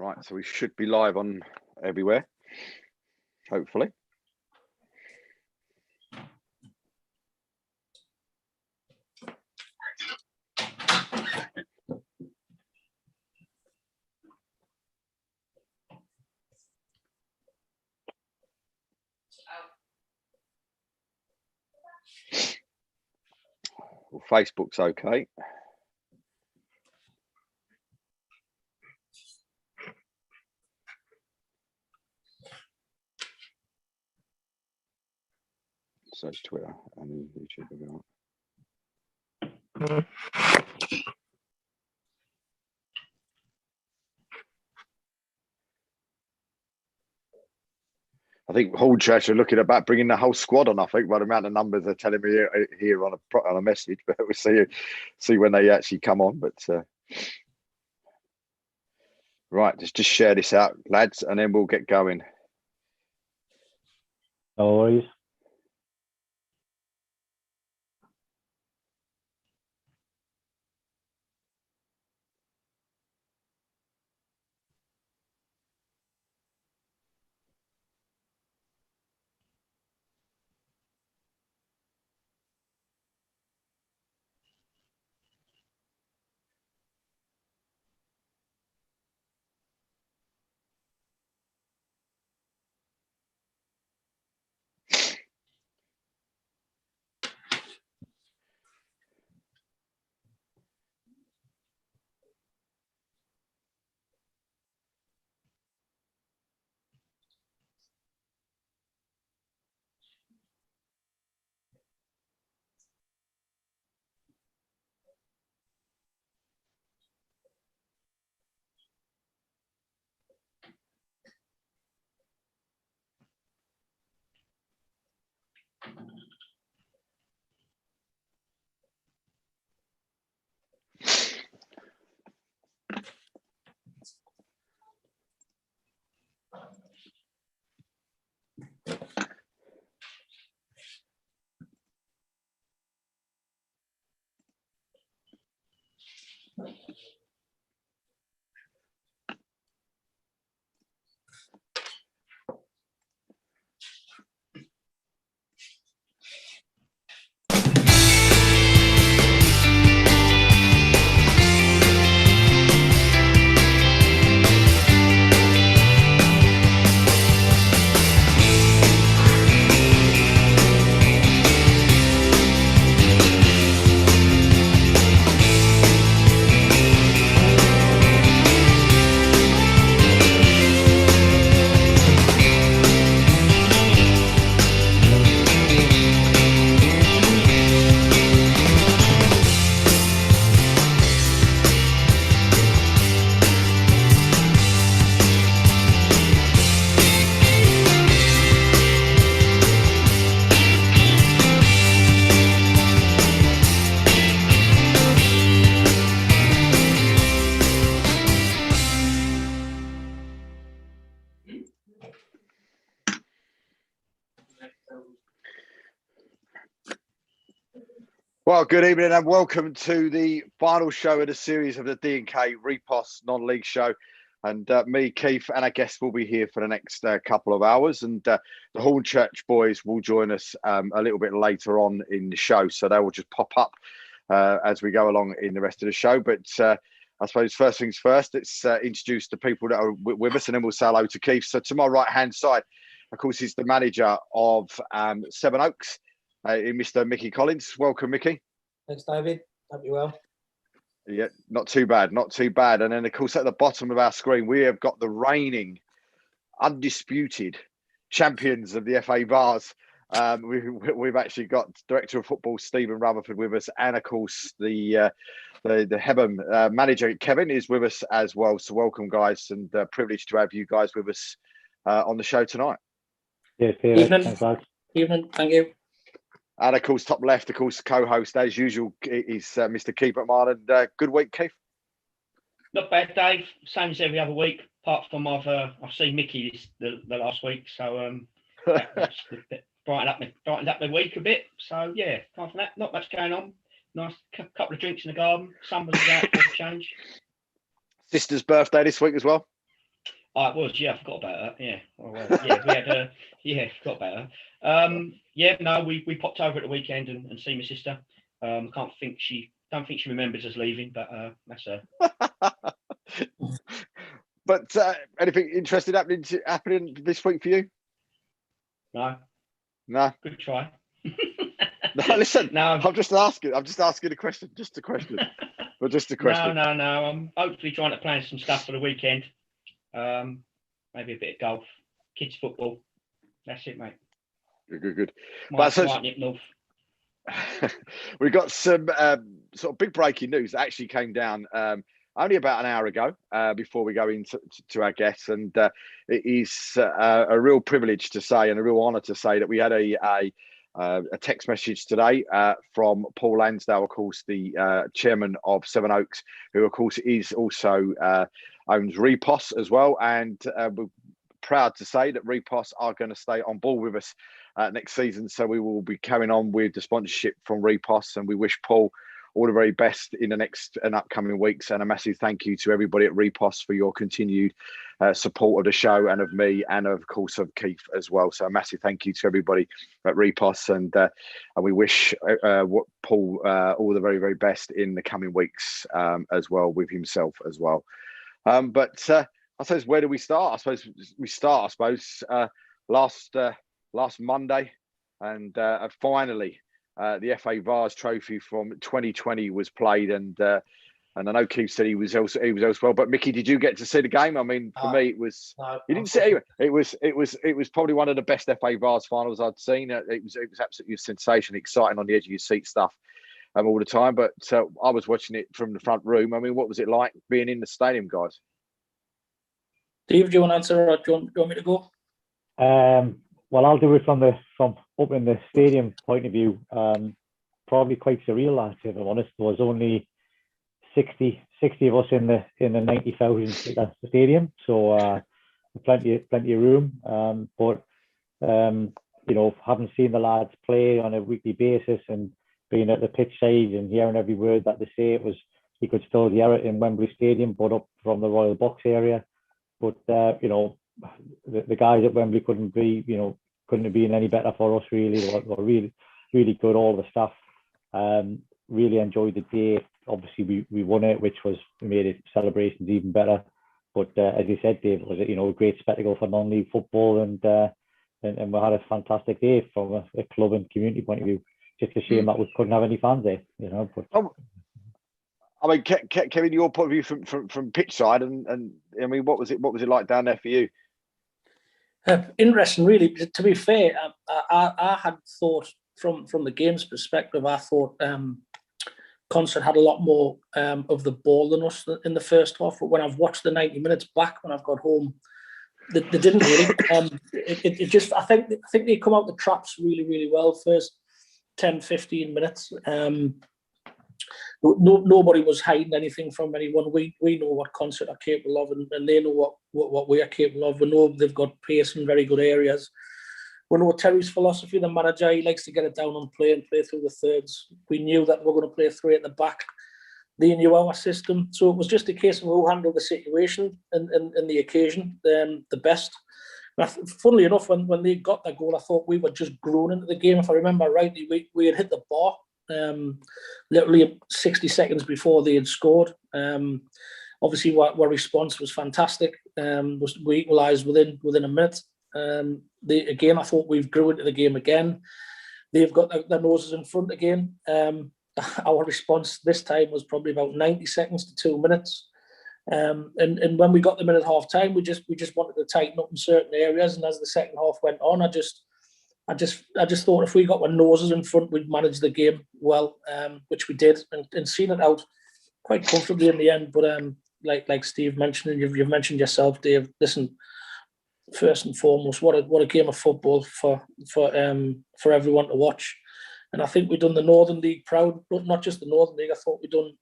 Right, so we should be live on everywhere, hopefully. Well, Facebook's okay. So it's Twitter and YouTube. I think Hornchurch are looking about bringing the whole squad on. I think by the amount of numbers they're telling me here on a message, but we'll see when they actually come on. But right, just share this out, lads, and then we'll get going. No worries. Well, good evening and welcome to the final show of the series of the D&K Reposs Non League show. And me, Keith, and our guests will be here for the next couple of hours. And the Hornchurch boys will join us a little bit later on in the show. So they will just pop up as we go along in the rest of the show. But I suppose first things first, let's introduce the people that are with us and then we'll say hello to Keith. So to my right-hand side, of course, is the manager of Seven Oaks. Mr. Mickey Collins. Welcome, Mickey. Thanks, David. Hope you're well. Yeah, not too bad, not too bad. And then, of course, at the bottom of our screen, we have got the reigning, undisputed champions of the FA Bars. We've actually got Director of Football Stephen Rutherford with us, and of course the Hebburn manager Kevin is with us as well. So welcome, guys, and privileged to have you guys with us on the show tonight. Yeah, Evening. thanks, guys. Evening. Thank you. And of course, top left, of course, co-host as usual is Mr. Keith McMahon. And good week, Keith. Not bad, Dave. Same as every other week, apart from I've seen Mickey the last week, so that's brightened up the week a bit. So yeah, apart from that, not much going on. Nice couple of drinks in the garden. Sun was out for a change. Sister's birthday this week as well. Oh, it was. Yeah, I forgot about that. Yeah. Oh, well, yeah, we had. Forgot about that. Yeah, no, we popped over at the weekend and see my sister. Don't think she remembers us leaving, but that's her. But anything interesting happening this week for you? No. No. Good try. No, listen. No. I'm just asking a question. Just a question. But just a question. No. I'm hopefully trying to plan some stuff for the weekend. Maybe a bit of golf, kids football. That's it, mate. Good. Might nip north. We got some sort of big breaking news that actually came down only about an hour ago before we go into our guests, and it is a real privilege to say and a real honour to say that we had a text message today from Paul Lansdale, of course, the chairman of Seven Oaks, who of course is also owns Reposs as well, and we're proud to say that Reposs are going to stay on board with us next season. So we will be carrying on with the sponsorship from Reposs, and we wish Paul all the very best in the next and upcoming weeks. And a massive thank you to everybody at Reposs for your continued support of the show and of me, and of course of Keith as well. So a massive thank you to everybody at Reposs, and we wish Paul all the very, very best in the coming weeks as well, with himself as well. But I suppose, where do we start? I suppose we start last Monday, and finally the FA Vase Trophy from 2020 was played, and I know Keith said he was elsewhere. But Mickey, did you get to see the game? I mean, for me, it was. No, You didn't see it. It was probably one of the best FA Vase finals I'd seen. It was absolutely a sensation, exciting, on the edge of your seat stuff all the time. But I was watching it from the front room. I mean, what was it like being in the stadium, guys? Steve, do you want to answer, or do you want me to go? Well, I'll do it from up in the stadium point of view. Probably quite surreal last year, if I'm honest. There was only 60 of us in the 90,000 stadium, so plenty of room. But having seen the lads play on a weekly basis and being at the pitch side and hearing every word that they say, you could still hear it in Wembley Stadium, but up from the Royal Box area. But the guys at Wembley couldn't have been any better for us, really. They were really, really good, all the staff. Really enjoyed the day. Obviously, we won it, which made it celebrations even better. But as you said, Dave, it was a great spectacle for non-league football, and we had a fantastic day from a club and community point of view. Just a shame that we couldn't have any fans there, But I mean, Kevin, your point of view from pitch side, and I mean, what was it like down there for you? Interesting, really. To be fair, I had thought from the game's perspective, I thought Concert had a lot more of the ball than us in the first half. But when I've watched the 90 minutes back, when I've got home, they didn't really. It just, I think they come out the traps really, really well first 10, 15 minutes. Nobody was hiding anything from anyone. We know what Concert are capable of, and they know what we are capable of. We know they've got pace in very good areas. We know Terry's philosophy, the manager, he likes to get it down and play through the thirds. We knew that we're going to play three at the back. They knew our system. So it was just a case of who handled the situation and the occasion the best. Funnily enough, when they got that goal, I thought we were just grown into the game. If I remember rightly, we had hit the bar literally 60 seconds before they had scored. Obviously, our response was fantastic. We equalised within a minute. I thought we've grew into the game again. They've got their noses in front again. Our response this time was probably about 90 seconds to 2 minutes. And when we got them in at half time, we just wanted to tighten up in certain areas. And as the second half went on, I just thought if we got our noses in front, we'd manage the game well, which we did, and seen it out quite comfortably in the end. But like Steve mentioned, and you've mentioned yourself, Dave. Listen, first and foremost, what a game of football for everyone to watch. And I think we've done the Northern League proud, but not just the Northern League. I thought we've done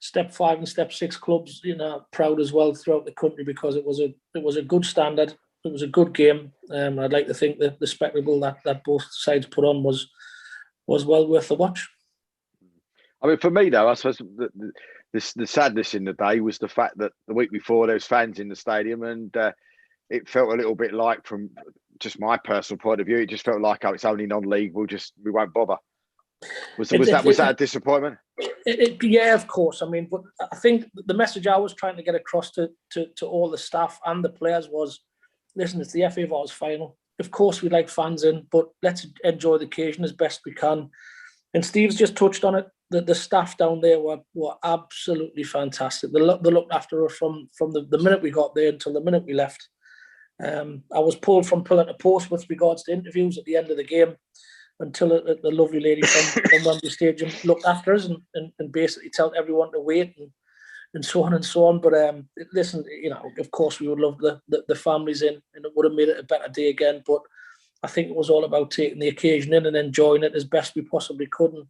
Step 5 and Step 6 clubs, proud as well throughout the country, because it was a good standard. It was a good game. I'd like to think that the spectacle that both sides put on was well worth the watch. I mean, for me though, I suppose the sadness in the day was the fact that the week before there was fans in the stadium, and it felt a little bit like, from just my personal point of view, it just felt like, oh, it's only non-league. We won't bother. Was that a disappointment? Yeah, of course. I mean, but I think the message I was trying to get across to all the staff and the players was, listen, it's the FA Vars final. Of course, we like fans in, but let's enjoy the occasion as best we can. And Steve's just touched on it. The staff down there were absolutely fantastic. They looked after us from the minute we got there until the minute we left. I was pulled from pillar to post with regards to interviews at the end of the game, until the lovely lady from Wembley Stadium looked after us and basically told everyone to wait and so on and so on. But listen, of course we would love the families in, and it would have made it a better day again. But I think it was all about taking the occasion in and enjoying it as best we possibly could, and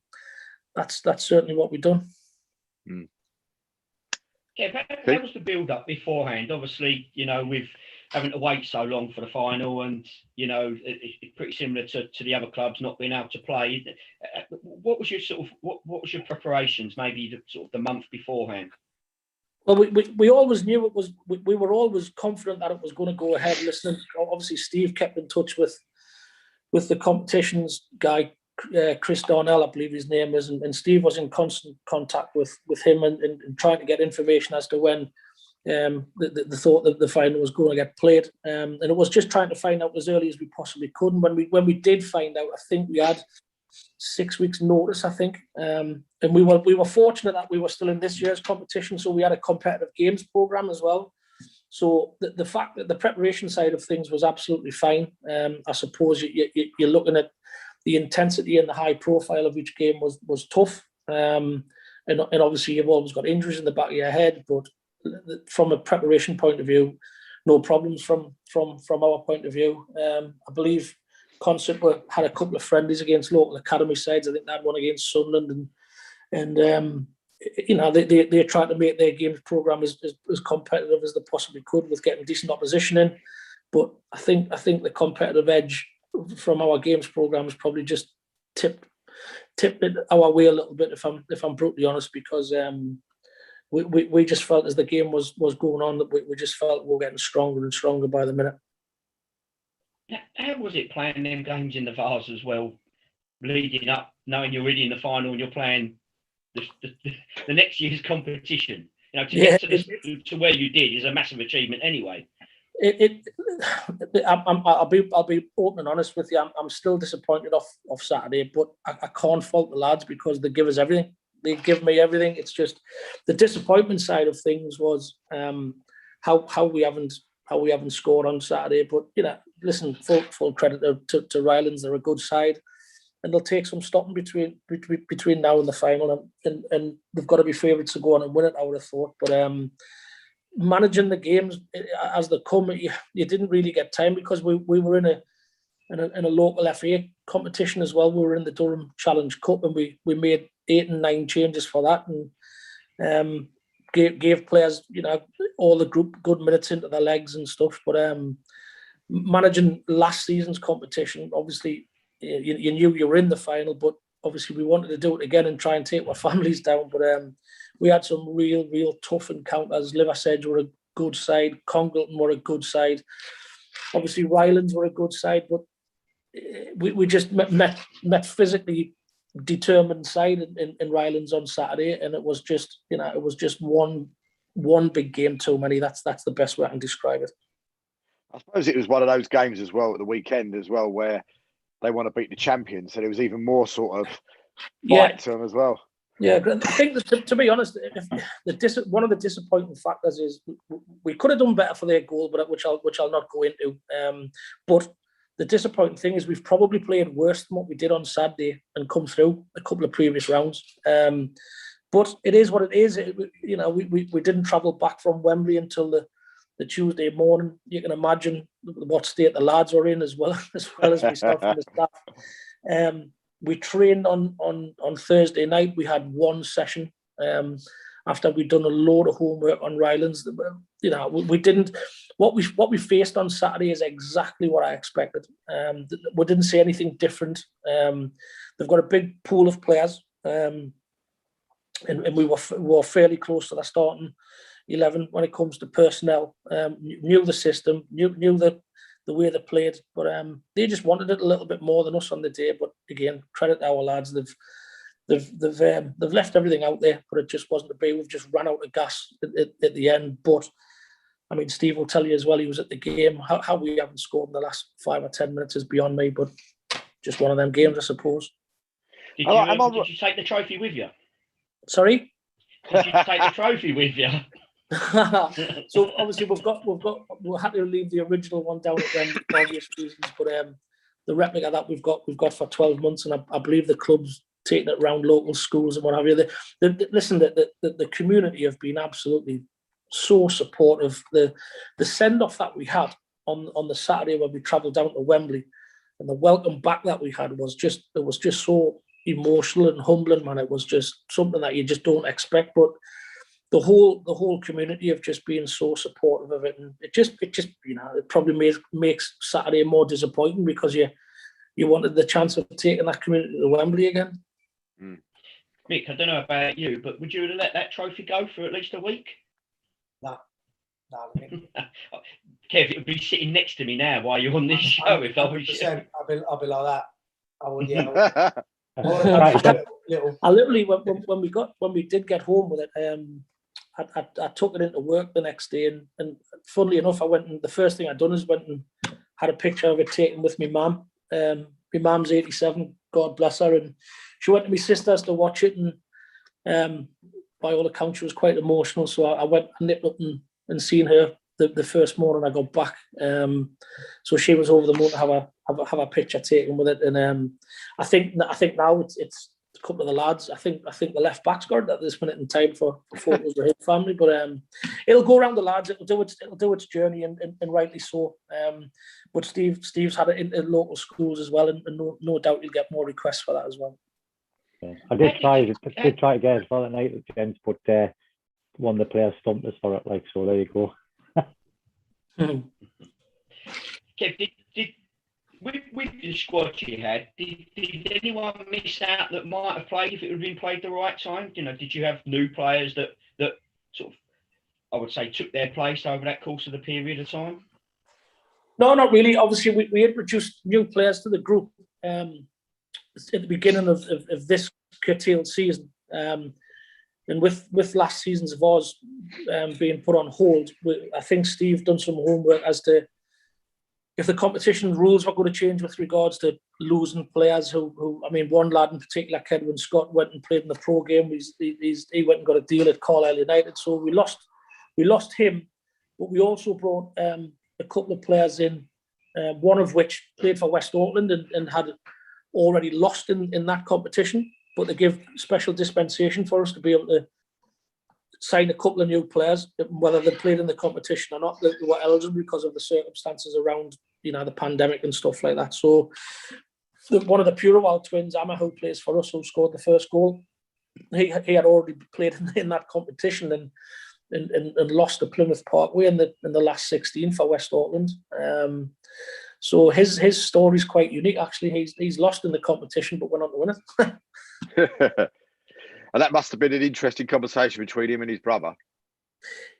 that's certainly what we've done. Mm. Yeah, that was the build-up beforehand. Obviously, with having to wait so long for the final, and it's pretty similar to the other clubs not being able to play. What was your what was your preparations? Maybe the month beforehand. Well, we always knew it was. We were always confident that it was going to go ahead. Listening, obviously, Steve kept in touch with the competitions guy, Chris Darnell, I believe his name is, and Steve was in constant contact with him and trying to get information as to when the thought that the final was going to get played, and it was just trying to find out as early as we possibly could. And when we did find out, I think we had 6 weeks notice, I think, and we were fortunate that we were still in this year's competition, so we had a competitive games program as well. So the fact that the preparation side of things was absolutely fine. I suppose you're looking at the intensity and the high profile of each game was tough, and obviously you've always got injuries in the back of your head, but from a preparation point of view, no problems from our point of view. I believe Concert had a couple of friendlies against local academy sides. I think they had one against Sunderland, and they're trying to make their games program as competitive as they possibly could with getting decent opposition in. But I think the competitive edge from our games program is probably just tipped it our way a little bit, if I'm brutally honest, because we just felt as the game was going on that we just felt we were getting stronger and stronger by the minute. How was it playing them games in the Vars as well, leading up, knowing you're really in the final and you're playing the next year's competition? Get to where you did is a massive achievement anyway. I'll be open and honest with you. I'm still disappointed off Saturday, but I can't fault the lads because they give us everything. They give me everything. It's just the disappointment side of things was how we haven't scored on Saturday. But listen, full credit to Rylands. They're a good side, and they'll take some stopping between now and the final, and they've got to be favourites to go on and win it, I would have thought. But managing the games as they come, you didn't really get time because we were in a local FA competition as well. We were in the Durham Challenge Cup, and we made 8 and 9 changes for that, and gave players all the group good minutes into their legs and stuff. But managing last season's competition, obviously you knew you were in the final, but obviously we wanted to do it again and try and take our families down. But we had some real tough encounters. Liversedge were a good side, Congleton were a good side, obviously Rylands were a good side, but we just met physically determined side in Rylands on Saturday, and it was just one big game too many. That's the best way I can describe it. I suppose it was one of those games as well at the weekend as well where they want to beat the champions, so there was even more sort of fight to them as well. Yeah, I think that, to be honest, one of the disappointing factors is we could have done better for their goal, but which I'll not go into. But the disappointing thing is we've probably played worse than what we did on Saturday and come through a couple of previous rounds. But it is what it is. We didn't travel back from Wembley until the Tuesday morning. You can imagine what state the lads were in as well as myself and the staff. We trained on Thursday night. We had one session after we'd done a load of homework on Rylands. We didn't. What we faced on Saturday is exactly what I expected. We didn't see anything different. They've got a big pool of players, and we were fairly close to the starting 11 when it comes to personnel. Knew the system, knew the way they played, but they just wanted it a little bit more than us on the day. But again, credit to our lads. They've left everything out there, but it just wasn't to be. We've just run out of gas at the end. But I mean, Steve will tell you as well, he was at the game. How we haven't scored in the last 5 or 10 minutes is beyond me, but just one of them games, I suppose. Did you take the trophy with you? Sorry? Did you take the trophy with you? So obviously we had to leave the original one down at Wembley for obvious reasons, but the replica that we've got for 12 months, and I believe the club's taking it around local schools and what have you. Listen, the community have been absolutely so supportive. The send-off that we had on the Saturday when we travelled down to Wembley, and the welcome back that we had was just so emotional and humbling, man. It was just something that you just don't expect. But the whole community have just been so supportive of it, and it just it probably makes Saturday more disappointing because you wanted the chance of taking that community to Wembley again. Mick, I don't know about you, but would you have let that trophy go for at least a week? No. Kev, it would be sitting next to me now while you're on this show. If I was you, I'll be like that. I would, yeah. I literally, when we did get home with it, I took it into work the next day, and funnily enough, I went and the first thing I'd done is went and had a picture of it taken with my mum. My mum's 87, God bless her, and she went to my sister's to watch it, and by all accounts, she was quite emotional. So I went and nipped up and seen her the first morning I got back. So she was over the moon to have a picture taken with it, and I think now it's a couple of the lads. I think the left back's got it at this minute in time for photos with his family, but it'll go around the lads. It'll do its journey, and rightly so. But Steve's had it in local schools as well, and no doubt he'll get more requests for that as well. Yeah. I did try to get it for the night at Gents, but one of the players stumped us for it. Like, so there you go. Kev, with the squad you had, did anyone miss out that might have played if it would have been played the right time? You know, did you have new players that sort of, I would say, took their place over that course of the period of time? No, not really. Obviously, we introduced new players to the group at the beginning of this curtailed season. And with last season's of ours being put on hold, I think Steve done some homework as to if the competition rules were going to change with regards to losing players who I mean, one lad in particular, Kedwin Scott, went and played in the pro game. He went and got a deal at Carlisle United, so we lost him, but we also brought a couple of players in, one of which played for West Auckland and had already lost in that competition, but they give special dispensation for us to be able to sign a couple of new players, whether they played in the competition or not. They were eligible because of the circumstances around, the pandemic and stuff like that. So one of the Purewild twins, Amma, who plays for us, who scored the first goal, he had already played in that competition and lost to Plymouth Parkway in the last 16 for West Auckland. So his story is quite unique, actually. He's lost in the competition, but went on to win it. And that must have been an interesting conversation between him and his brother.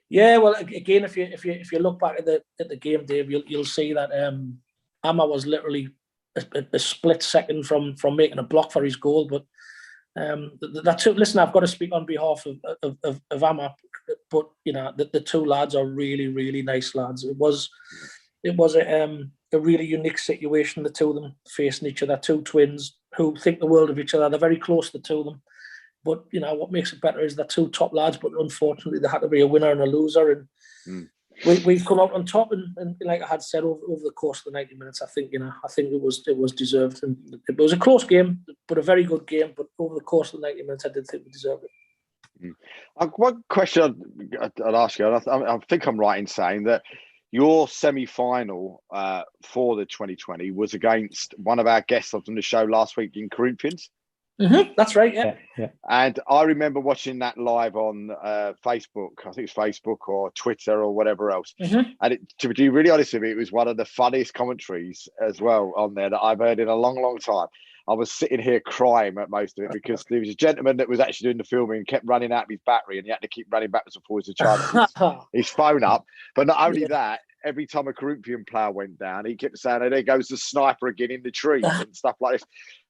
Yeah, well, again, if you look back at the game, Dave, you'll see that Amma was literally a split second from making a block for his goal. But listen, I've got to speak on behalf of Amma, but the two lads are really, really nice lads. It was a really unique situation. The two of them facing each other, two twins who think the world of each other. They're very close, the two of them. But what makes it better is they're two top lads. But unfortunately, there had to be a winner and a loser, and we've come out on top. And like I had said, over the course of the 90 minutes, I think it was deserved, and it was a close game, but a very good game. But over the course of the 90 minutes, I did think we deserved it. One question I'd ask you, I think I'm right in saying that your semi-final for the 2020 was against one of our guests on the show last week in Corinthians. Mm-hmm, that's right, yeah. And I remember watching that live on Facebook. I think it's Facebook or Twitter or whatever else. Mm-hmm. And to be really honest with you, it was one of the funniest commentaries as well on there that I've heard in a long, long time. I was sitting here crying at most of it because there was a gentleman that was actually doing the filming and kept running out of his battery, and he had to keep running backwards and forwards to charge his phone up. But not only that, every time a Corinthian player went down, he kept saying, "Oh, there goes the sniper again in the trees," and stuff like this.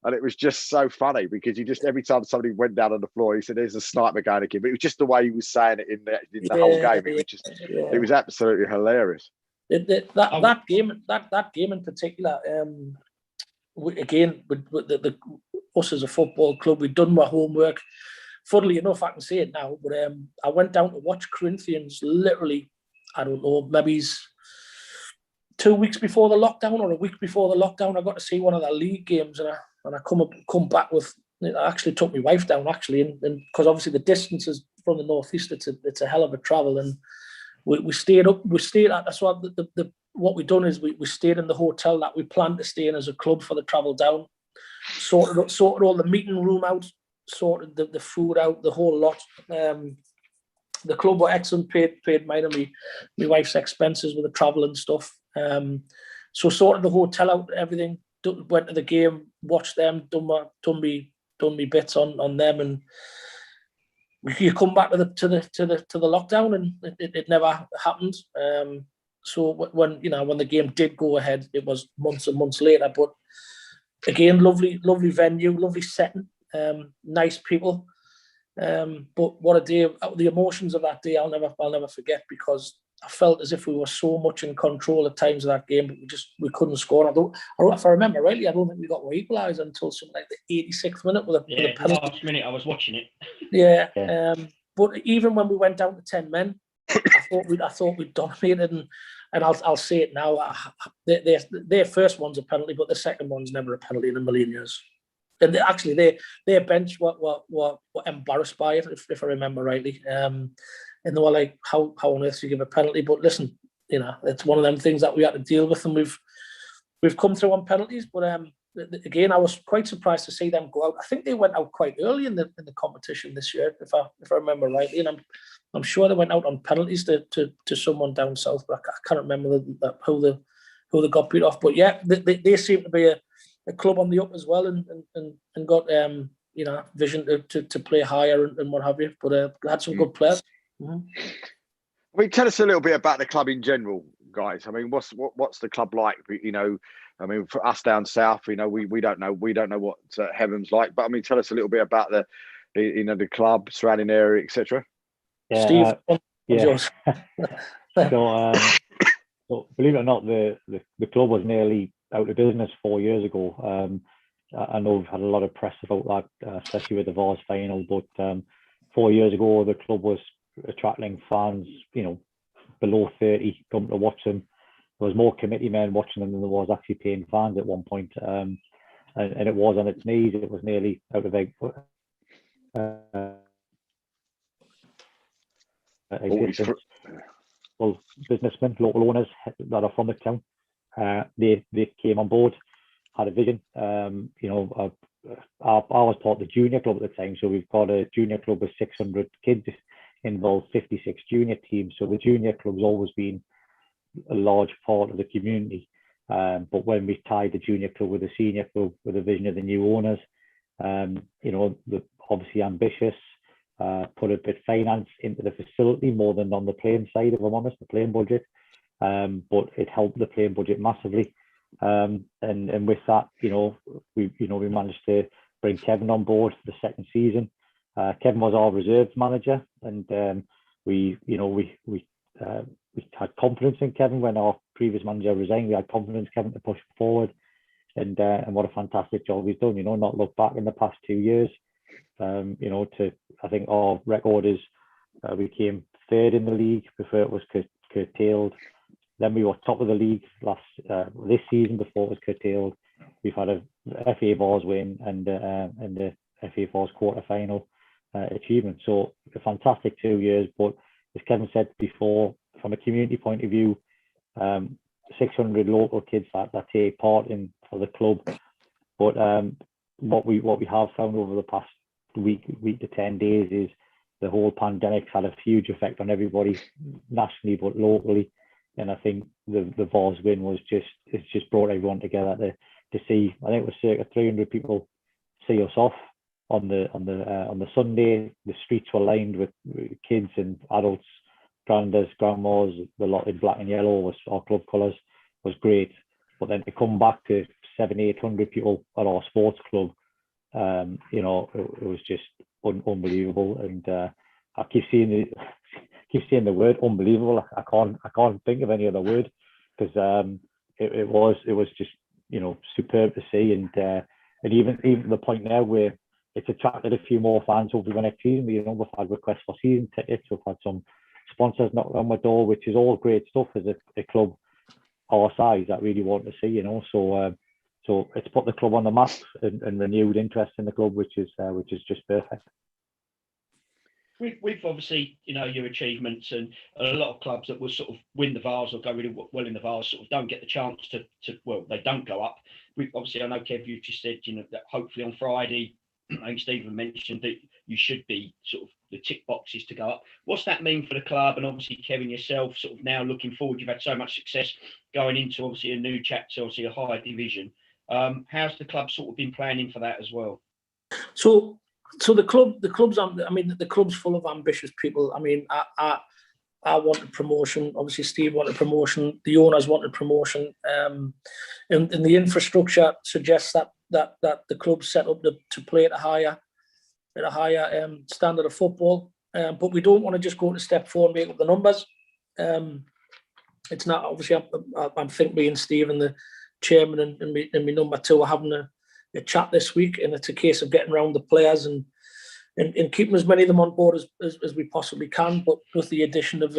And it was just so funny because every time somebody went down on the floor, he said, "There's a sniper going again." But it was just the way he was saying it in the whole game. It was absolutely hilarious. That game in particular. Again, with us as a football club, we'd done my homework. Funnily enough, I can say it now, but I went down to watch Corinthians literally, I don't know, maybe 2 weeks before the lockdown or a week before the lockdown. I got to see one of their league games, and I come back with. I actually took my wife down and because obviously the distance is from the northeast, it's a hell of a travel, and we stayed up. We stayed at that's what what we done is we stayed in the hotel that we planned to stay in as a club for the travel down. Sorted all the meeting room out, sorted the food out, the whole lot. The club were excellent, paid mine and my wife's expenses with the travel and stuff. So sorted the hotel out, everything. Went to the game, watched them, done me bits on them, and you come back to the lockdown, and it never happened. So when the game did go ahead, it was months and months later. But again, lovely venue, lovely setting, nice people. But what a day! The emotions of that day, I'll never forget, because I felt as if we were so much in control at times of that game, but we couldn't score. If I remember rightly, I don't think we got equalised until something like the 86th minute with a penalty. Last minute I was watching it. Yeah. But even when we went down to 10 men, I thought we'd dominated, and I'll say it now. Their first one's a penalty, but the second one's never a penalty in a million years. And their bench were embarrassed by it, if I remember rightly. And they were like, "How on earth do you give a penalty?" But listen, it's one of them things that we had to deal with, and we've come through on penalties. But again, I was quite surprised to see them go out. I think they went out quite early in the competition this year, if I remember rightly. And I'm sure they went out on penalties to someone down south, but I can't remember who they got beat off. But yeah, they seem to be a club on the up as well, and got vision to play higher and what have you. But had some good players. Mm-hmm. I mean, tell us a little bit about the club in general, guys. I mean, what's the club like? I mean, for us down south, we don't know what Heaven's like. But I mean, tell us a little bit about the club, surrounding area, etc. Yeah, Steve, so believe it or not, the club was nearly out of business 4 years ago. I know we've had a lot of press about that, especially with the Vars final. But 4 years ago, the club was attracting fans, below 30 coming to watch them. There was more committee men watching them than there was actually paying fans at one point. And it was on its knees. It was nearly out of existence. Well, businessmen, local owners that are from the town, they came on board, had a vision. I was part of the junior club at the time, so we've got a junior club with 600 kids involved, 56 junior teams. So the junior club's always been a large part of the community. But when we tied the junior club with the senior club with the vision of the new owners, they're obviously ambitious, put a bit of finance into the facility more than on the playing side, if I'm honest, the playing budget. But it helped the playing budget massively. And with that, we managed to bring Kevin on board for the second season. Kevin was our reserves manager, and we had confidence in Kevin when our previous manager resigned. We had confidence in Kevin to push forward, and what a fantastic job he's done. Not look back in the past 2 years. I think our record is we came third in the league before it was curtailed. Then we were top of the league this season before it was curtailed. We've had a FA Vars win and the FA Vars quarter-final achievement. So a fantastic 2 years. But as Kevin said before, from a community point of view, 600 local kids that take part in for the club. But what we have found over the past week to 10 days is the whole pandemic had a huge effect on everybody nationally but locally. And I think the Vars win was just brought everyone together to see, I think it was circa 300 people see us off on the Sunday. The streets were lined with kids and adults, grandmas, grandmas. The lot in black and yellow was our club colours, was great. But then to come back to 700-800 people at our sports club, you know, it was just unbelievable. And I keep saying the word unbelievable. I can't think of any other word, because it was just, you know, superb to see. And even to the point now where it's attracted a few more fans over the next season. You know, we've had requests for season tickets. We've had some sponsors knock on my door, which is all great stuff as a club our size that really want to see. You know, so it's put the club on the map and renewed interest in the club, which is just perfect. We've obviously, you know, your achievements, and a lot of clubs that will sort of win the Vase or go really well in the Vase sort of don't get the chance to well, they don't go up. We obviously, I know Kev, you just said, you know, that hopefully on Friday, I think Stephen mentioned that you should be sort of the tick boxes to go up. What's that mean for the club? And obviously, Kevin, yourself, sort of now looking forward, you've had so much success going into obviously a new chapter, obviously a higher division. How's the club sort of been planning for that as well? So the club's. I mean, the club's full of ambitious people. I mean, I wanted promotion. Obviously, Steve wanted promotion. The owners wanted promotion. And the infrastructure suggests that the club's set up to play at a higher standard of football. But we don't want to just go to step 4 and make up the numbers. It's not, obviously, I think me and Steve and the chairman and me number 2 are having a chat this week, and it's a case of getting around the players and keeping as many of them on board as we possibly can, but with the addition of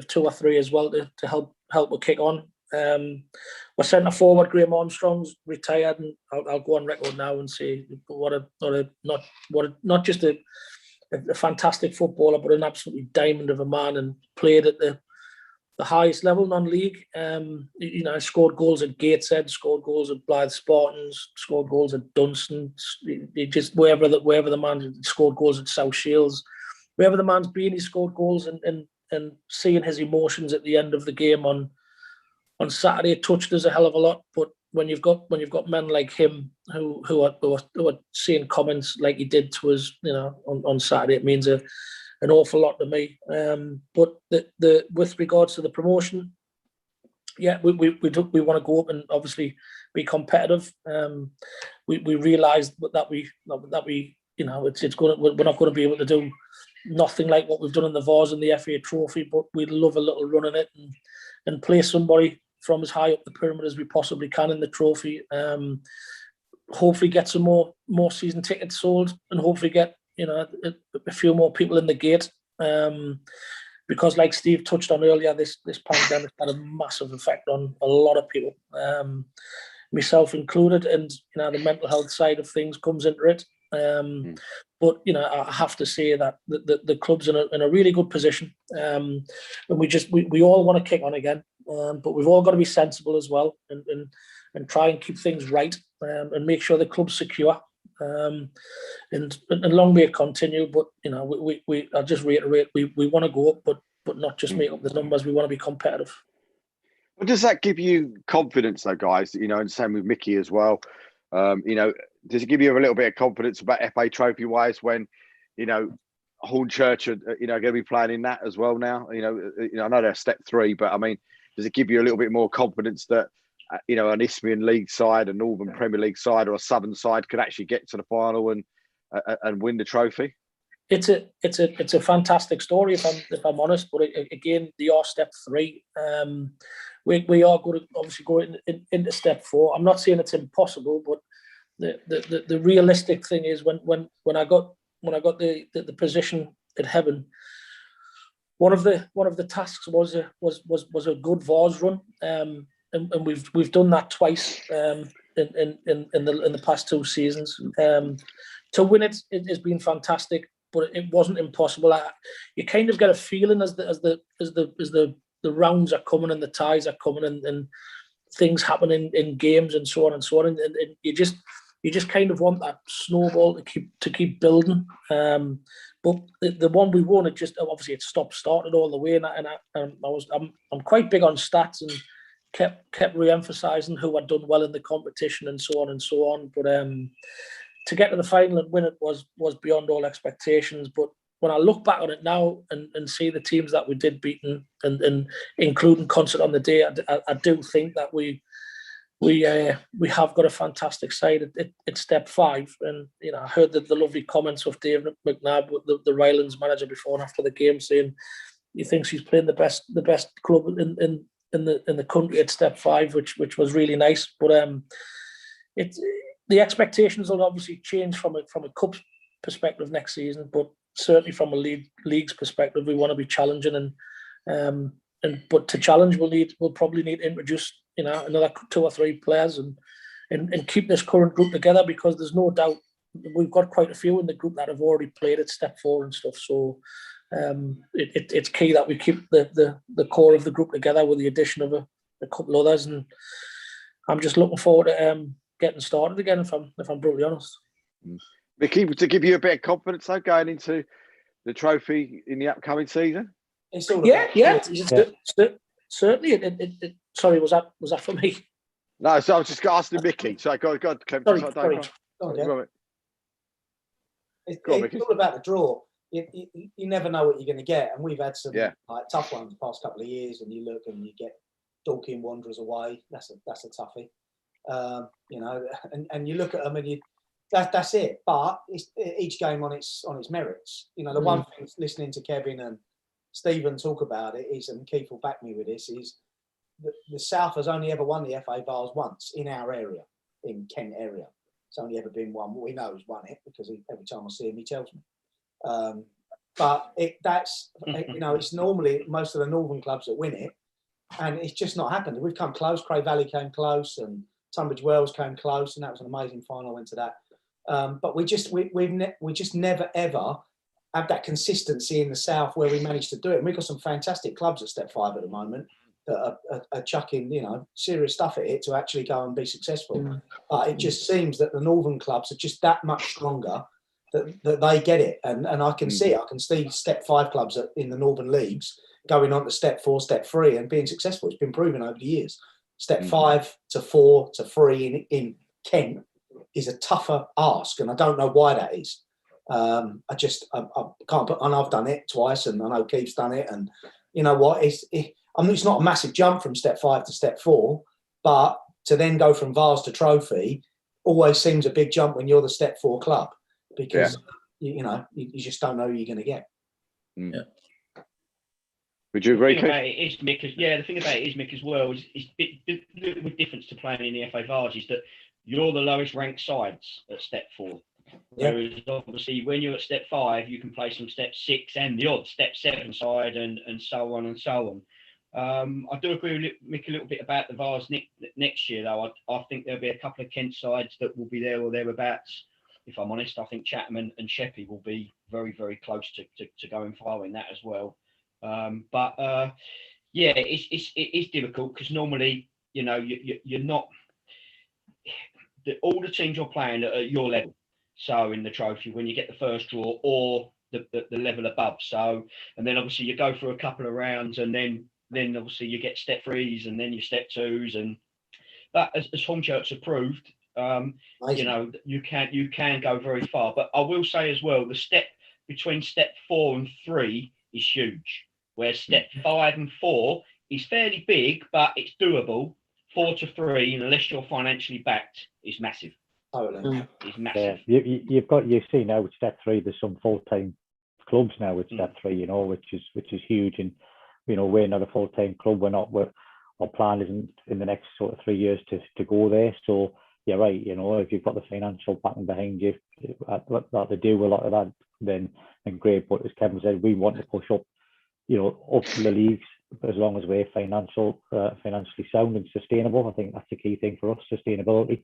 2 or 3 as well to help us kick on. We're centre forward Graham Armstrong's retired, and I'll go on record now and say not just a fantastic footballer, but an absolutely diamond of a man, and played at the highest level, non-league. You know, scored goals at Gateshead, scored goals at Blythe Spartans, scored goals at Dunstan. He just wherever the man scored goals at South Shields, wherever the man's been, he scored goals. And seeing his emotions at the end of the game on Saturday touched us a hell of a lot. But when you've got men like him who are saying comments like he did to us, you know, on Saturday, it means an awful lot to me. But the with regards to the promotion, yeah, we want to go up and obviously be competitive. We realised that we you know, we're not going to be able to do nothing like what we've done in the Vase and the FA Trophy, but we'd love a little run in it and play somebody from as high up the pyramid as we possibly can in the trophy. Hopefully get some more season tickets sold, and hopefully get, you know, a few more people in the gate. Because like Steve touched on earlier, this pandemic had a massive effect on a lot of people, myself included, and, you know, the mental health side of things comes into it. But, you know, I have to say that the club's in a really good position, and we all want to kick on again, but we've all got to be sensible as well, and try and keep things right, and make sure the club's secure. And long may it continue. But, you know, I'll just reiterate, we want to go up, but not just make up the numbers. We want to be competitive. Well, does that give you confidence, though, guys? You know, and same with Mickey as well. You know, does it give you a little bit of confidence about FA Trophy wise when, you know, Hornchurch are, you know, going to be playing in that as well now? You know, I know they're step 3, but I mean, does it give you a little bit more confidence that, you know, an Isthmian League side, a Northern Premier League side, or a Southern side could actually get to the final and win the trophy? It's a fantastic story, if I'm honest. But again, they are step 3. We are going to obviously go into step 4. I'm not saying it's impossible, but the realistic thing is when I got the position at Heaven, one of the tasks was a good Vase run, and we've done that twice in the past 2 seasons. To win it has been fantastic, but it wasn't impossible. You kind of get a feeling as the rounds are coming and the ties are coming and things happen in games and so on and so on, and you just kind of want that snowball to keep building. But the one we won, it just obviously it stopped started all the way, and I'm quite big on stats, and kept re-emphasising who had done well in the competition and so on and so on. But to get to the final and win it was beyond all expectations. But when I look back on it now and see the teams that we did beat and including Concert on the day, I do think that we have got a fantastic side at step 5. And I heard the lovely comments of David McNabb, the Rylands manager, before and after the game, saying he thinks he's playing the best club in the country at step 5, which was really nice. But the expectations will obviously change from a cup perspective next season, but certainly from a league's perspective, we want to be challenging but to challenge we'll probably need to introduce another 2 or 3 players and keep this current group together, because there's no doubt we've got quite a few in the group that have already played at step 4 and stuff. So it's key that we keep the core of the group together with the addition of a couple others, and I'm just looking forward to getting started again, if I'm brutally honest. Mickey, to give you a bit of confidence though, going into the trophy in the upcoming season. It's all certainly. Sorry, was that for me? No, so I was just asking Mickey. So go on, Clem. Sorry. It's all about the draw. You never know what you're going to get, and we've had some tough ones the past couple of years. And you look and you get Dorking Wanderers away. That's a toughie. And you look at them and that's it. But it's each game on its merits. The one thing, listening to Kevin and Stephen talk about it, is, and Keith will back me with this, is the South has only ever won the FA Vase once in our area, in Kent area. It's only ever been one. We know he's won it because every time I see him, he tells me. But it's normally most of the northern clubs that win it, and it's just not happened. We've come close. Cray Valley came close, and Tunbridge Wells came close, and that was an amazing final. I went to that, but we just never ever have that consistency in the South where we managed to do it. And we've got some fantastic clubs at step 5 at the moment that are chucking serious stuff at it to actually go and be successful. But it just seems that the northern clubs are just that much stronger that they get it, and I can see it. I can see step 5 clubs in the northern leagues going on to step 4, step 3 and being successful. It's been proven over the years. Step 5 to 4 to 3 in Kent is a tougher ask, and I don't know why that is. I can't put, and I've done it twice, and I know Keith's done it, and you know what, it's not a massive jump from step 5 to step 4, but to then go from Vase to trophy always seems a big jump when you're the step 4 club, because you just don't know who you're going to get. Yeah. Would you agree, The thing about it is, Mick, as well, is the difference to playing in the FA Vase is that you're the lowest ranked sides at step 4. Whereas obviously when you're at step 5, you can play some step 6 and the odd step 7 side and so on and so on. I do agree with Mick a little bit about the Vase next year, though. I think there'll be a couple of Kent sides that will be there or thereabouts. If I'm honest, I think Chatham and Sheppey will be very, very close to going far in that as well. It is difficult because normally, you're not all the teams you're playing are at your level. So in the trophy, when you get the first draw or the level above. So, and then obviously you go through a couple of rounds, and then obviously you get step 3s and then your step 2s, but as Hornchurch have proved, you can go very far. But I will say as well, the step between step 4 and 3 is huge. Where step 5 and 4 is fairly big, but it's doable. 4 to 3, unless you're financially backed, is massive. Totally. It's massive. Yeah, you see now with step 3, there's some full-time clubs now with step 3, which is huge. And we're not a full-time club. Our plan isn't in the next sort of 3 years to go there. So you're right. If you've got the financial backing behind you, that to do a lot of that, then great. But as Kevin said, we want to push up, up the leagues as long as we're financially sound and sustainable. I think that's the key thing for us, sustainability.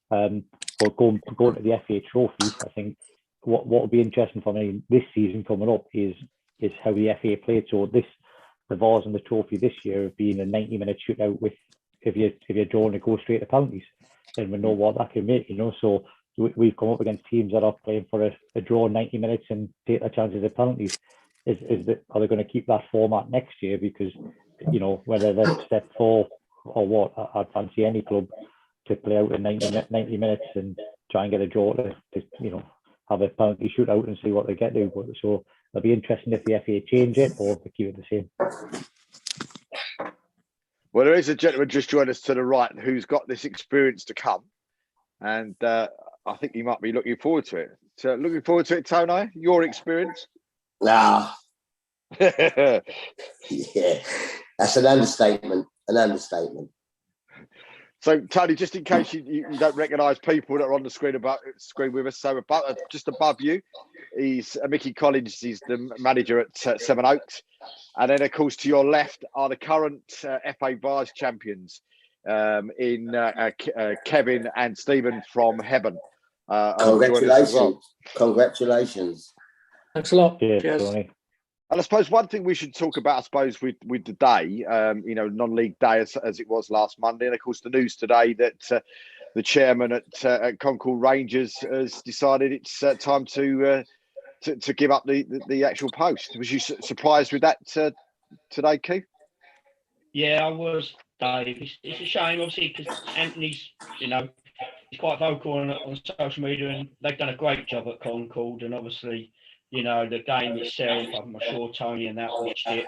But going to the FA Trophy, I think what will be interesting for me this season coming up is how the FA played. So the Vase and the Trophy this year have been a 90-minute shootout with if you're drawing to go straight to penalties, and we know what that can make. So we've come up against teams that are playing for a draw 90 minutes and take their chances at penalties. Are they going to keep that format next year? Because whether that's step 4 or what. I'd fancy any club to play out in 90 minutes and try and get a draw to have a penalty shootout and see what they get to. So it'll be interesting if the FA change it or if they keep it the same. Well, there is a gentleman just joined us to the right who's got this experience to come, and I think he might be looking forward to it. So, looking forward to it, Tony? Your experience? Nah. Yeah, that's an understatement. An understatement. So, Tony, just in case you don't recognise people that are on the screen with us, so just above you, he's Mickey Collins. He's the manager at Seven Oaks, and then, of course, to your left are the current FA Vars champions in Kevin and Stephen from Heaven. Congratulations! Well. Congratulations! Thanks a lot. Cheers, Cheers. Tony. And I suppose one thing we should talk about, I suppose, with the day, non-league day as it was last Monday, and of course the news today that the chairman at Concord Rangers has decided it's time to give up the actual post. Was you surprised with that today, Keith? Yeah, I was, Dave. It's a shame, obviously, because Anthony's, he's quite vocal on social media, and they've done a great job at Concord, and obviously, the game itself, I'm sure Tony and that watched it.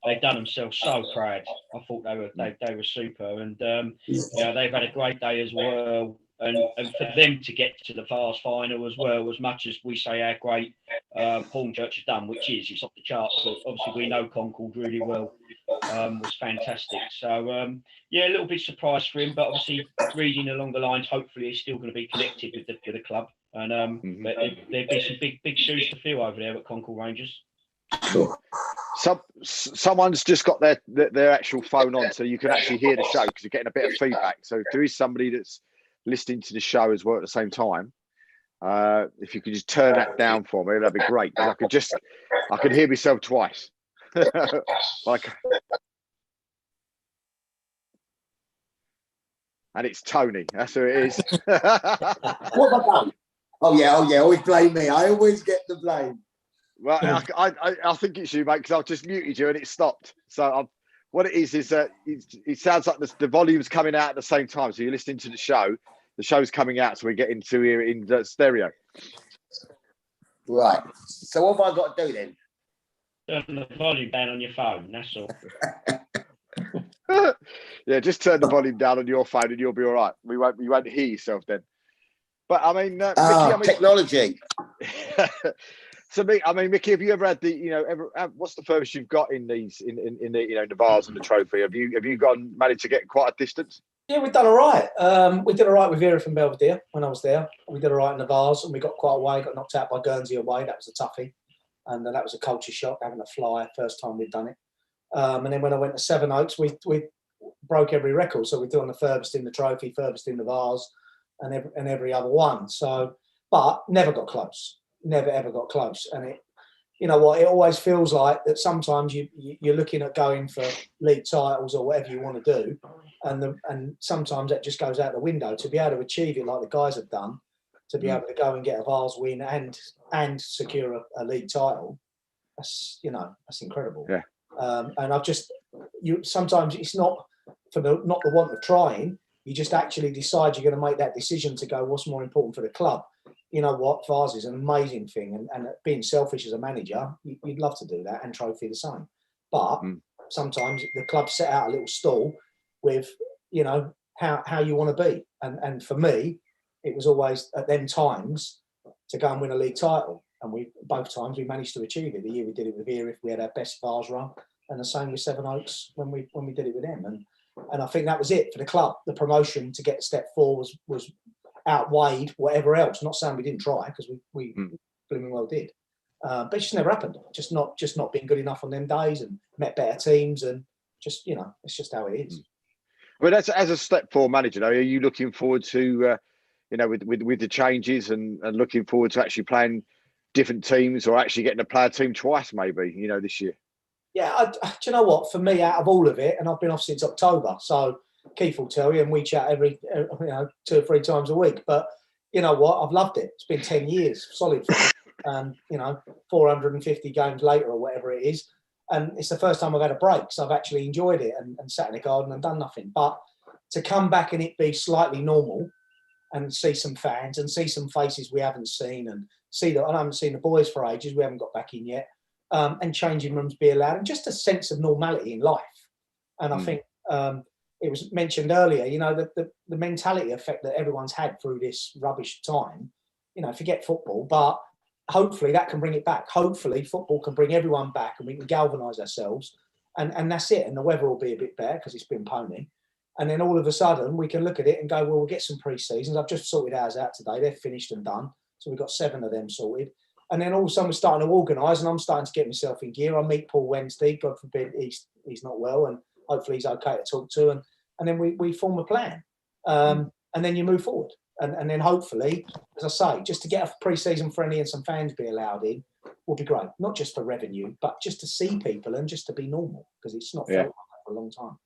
They've done themselves so proud. I thought they were super, and they've had a great day as well. And for them to get to the Vars final as well, as much as we say how great Hornchurch has done, which it's off the charts, but obviously we know Concord really well, was fantastic. So, a little bit surprised for him, but obviously reading along the lines, hopefully he's still going to be connected with the club. And but there'd be some big shoes to fill over there at Concord Rangers. Sure. Someone's just got their actual phone on, so you can actually hear the show because you're getting a bit of feedback. So if there is somebody that's listening to the show as well at the same time, if you could just turn that down for me, that'd be great. I could hear myself twice. And it's Tony. That's who it is. What have I done? Oh yeah. Always blame me. I always get the blame. Well, I think it's you, mate, because I've just muted you and it stopped. So what it is that it sounds like the volume's coming out at the same time. So you're listening to the show. The show's coming out, so we're getting to hear it in the stereo. Right. So what have I got to do then? Turn the volume down on your phone. That's all. Yeah, just turn the volume down on your phone and you'll be all right. You won't hear yourself then. But I mean, Mickey, technology. So, Mickey, have you ever had what's the furthest you've got in these in the Vars and the trophy? Have you managed to get quite a distance? Yeah, we've done all right. We did all right with Herrera from Belvedere when I was there. We did all right in the Vars, and we got quite away. Got knocked out by Guernsey away. That was a toughie, and that was a culture shock having a fly first time we'd done it. And then when I went to Seven Oaks, we broke every record. So we're doing the furthest in the trophy, furthest in the Vars, and every other one. So, but never got close. Never ever got close. And it, it always feels like that sometimes you're looking at going for league titles or whatever you want to do, and sometimes that just goes out the window. To be able to achieve it like the guys have done, to be able to go and get a Vars win and secure a league title, that's incredible. Yeah. And sometimes it's not not the want of trying. You just actually decide you're going to make that decision to go, what's more important for the club? You know what? Vars is an amazing thing. And being selfish as a manager, you'd love to do that, and trophy the same. But sometimes the club set out a little stall with, how you want to be. And for me, it was always at them times to go and win a league title. And both times we managed to achieve it. The year we did it with Erith, we had our best Vars run. And the same with Seven Oaks when we did it with them. And I think that was it for the club. The promotion to get a step forward was outweighed whatever else. Not saying we didn't try, because we blooming well did. But it just never happened. Just not being good enough on them days, and met better teams, and just it's just how it is. I mean, as a step forward manager, are you looking forward to with the changes and looking forward to actually playing different teams, or actually getting to play a team twice maybe this year? Yeah, do you know what? For me, out of all of it, and I've been off since October, so Keith will tell you, and we chat every 2 or 3 times a week. But you know what? I've loved it. It's been 10 years solid for me. 450 games later or whatever it is. And it's the first time I've had a break, so I've actually enjoyed it and sat in the garden and done nothing. But to come back and it be slightly normal and see some fans and see some faces we haven't seen and see that I haven't seen the boys for ages, we haven't got back in yet, and changing rooms be allowed, and just a sense of normality in life. And I think it was mentioned earlier, you know, the mentality effect that everyone's had through this rubbish time, you know, forget football, but hopefully that can bring it back. Hopefully football can bring everyone back and we can galvanise ourselves, and that's it. And the weather will be a bit better because it's been pony. And then all of a sudden we can look at it and go, well, we'll get some pre-seasons. I've just sorted ours out today. They're finished and done. So we've got 7 of them sorted. And then all of a sudden we're starting to organise, and I'm starting to get myself in gear. I meet Paul Wednesday. God forbid he's not well, and hopefully he's okay to talk to. And then we form a plan. And then you move forward. And then hopefully, as I say, just to get a pre-season friendly and some fans be allowed in will be great. Not just for revenue, but just to see people and just to be normal, because it's not felt like that for a long time.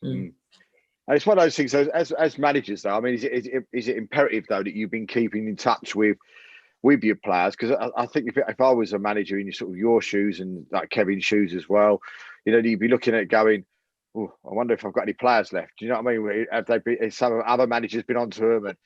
And it's one of those things. As managers, though, I mean, is it imperative though that you've been keeping in touch with your players? Because I think if I was a manager in sort of your shoes and like Kevin's shoes as well, you know, you'd be looking at it going, oh, I wonder if I've got any players left. Do you know what I mean? Have they been, some other managers been onto them, and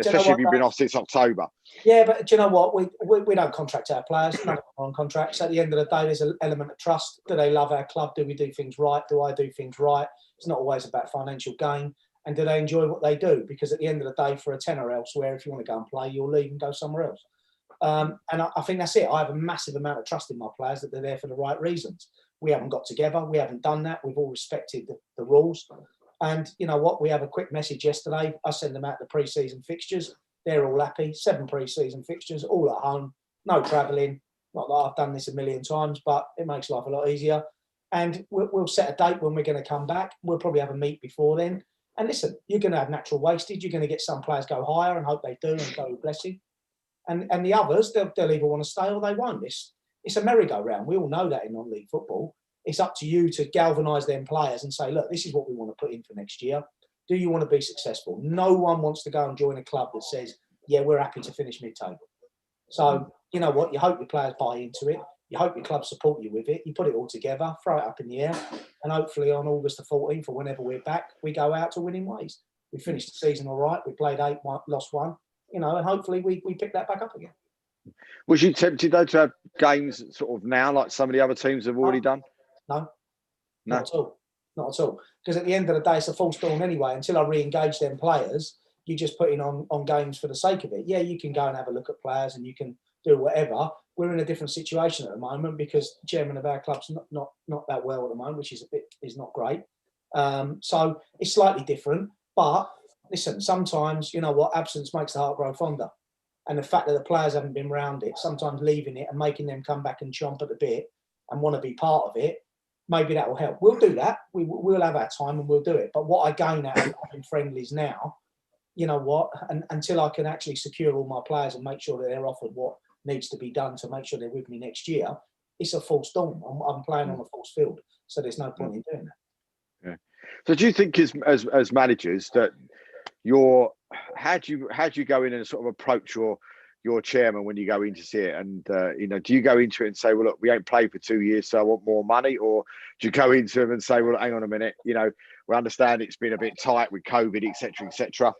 especially if you've been off since October? Yeah, but do you know what? We don't contract our players. None of them are on contracts. At the end of the day, there's an element of trust. Do they love our club? Do we do things right? Do I do things right? It's not always about financial gain. And do they enjoy what they do? Because at the end of the day, for a tenner elsewhere, if you want to go and play, you'll leave and go somewhere else. And I think that's it. I have a massive amount of trust in my players that they're there for the right reasons. We haven't got together. We haven't done that. We've all respected the rules. And you know what? We have a quick message yesterday. I send them out the pre-season fixtures. They're all happy. 7 pre-season fixtures, all at home. No travelling. Not that I've done this a million times, but it makes life a lot easier. And we'll set a date when we're going to come back. We'll probably have a meet before then. And listen, you're going to have natural wastage. You're going to get some players go higher, and hope they do and go with blessing. And the others, they'll either want to stay or they won't. It's a merry-go-round. We all know that in non-league football. It's up to you to galvanise them players and say, look, this is what we want to put in for next year. Do you want to be successful? No one wants to go and join a club that says, yeah, we're happy to finish mid-table. So, you know what? You hope your players buy into it. You hope your club support you with it. You put it all together, throw it up in the air, and hopefully on August the 14th or whenever we're back, we go out to winning ways. We finished the season all right. We played 8, lost 1, you know, and hopefully we pick that back up again. Was you tempted, though, to have games sort of now like some of the other teams have already done? No, not at all. Not at all. Because at the end of the day, it's a false dawn anyway. Until I re-engage them players, you're just putting on games for the sake of it. Yeah, you can go and have a look at players and you can do whatever. We're in a different situation at the moment because the chairman of our club's not that well at the moment, which is not great. So it's slightly different. But listen, sometimes, you know what, absence makes the heart grow fonder. And the fact that the players haven't been around it, sometimes leaving it and making them come back and chomp at the bit and want to be part of it, maybe that will help. We'll do that. We'll have our time and we'll do it. But what I gain out of having friendlies now, you know what, and until I can actually secure all my players and make sure that they're offered what needs to be done to make sure they're with me next year, it's a false dawn. I'm playing on a false field. So there's no point in doing that. Yeah. So do you think as managers that how do you go in and sort of approach your chairman when you go in to see it? And you know, do you go into it and say, well, look, we ain't played for 2 years, so I want more money? Or do you go into him and say, well, hang on a minute, you know, we understand it's been a bit tight with COVID, etc.,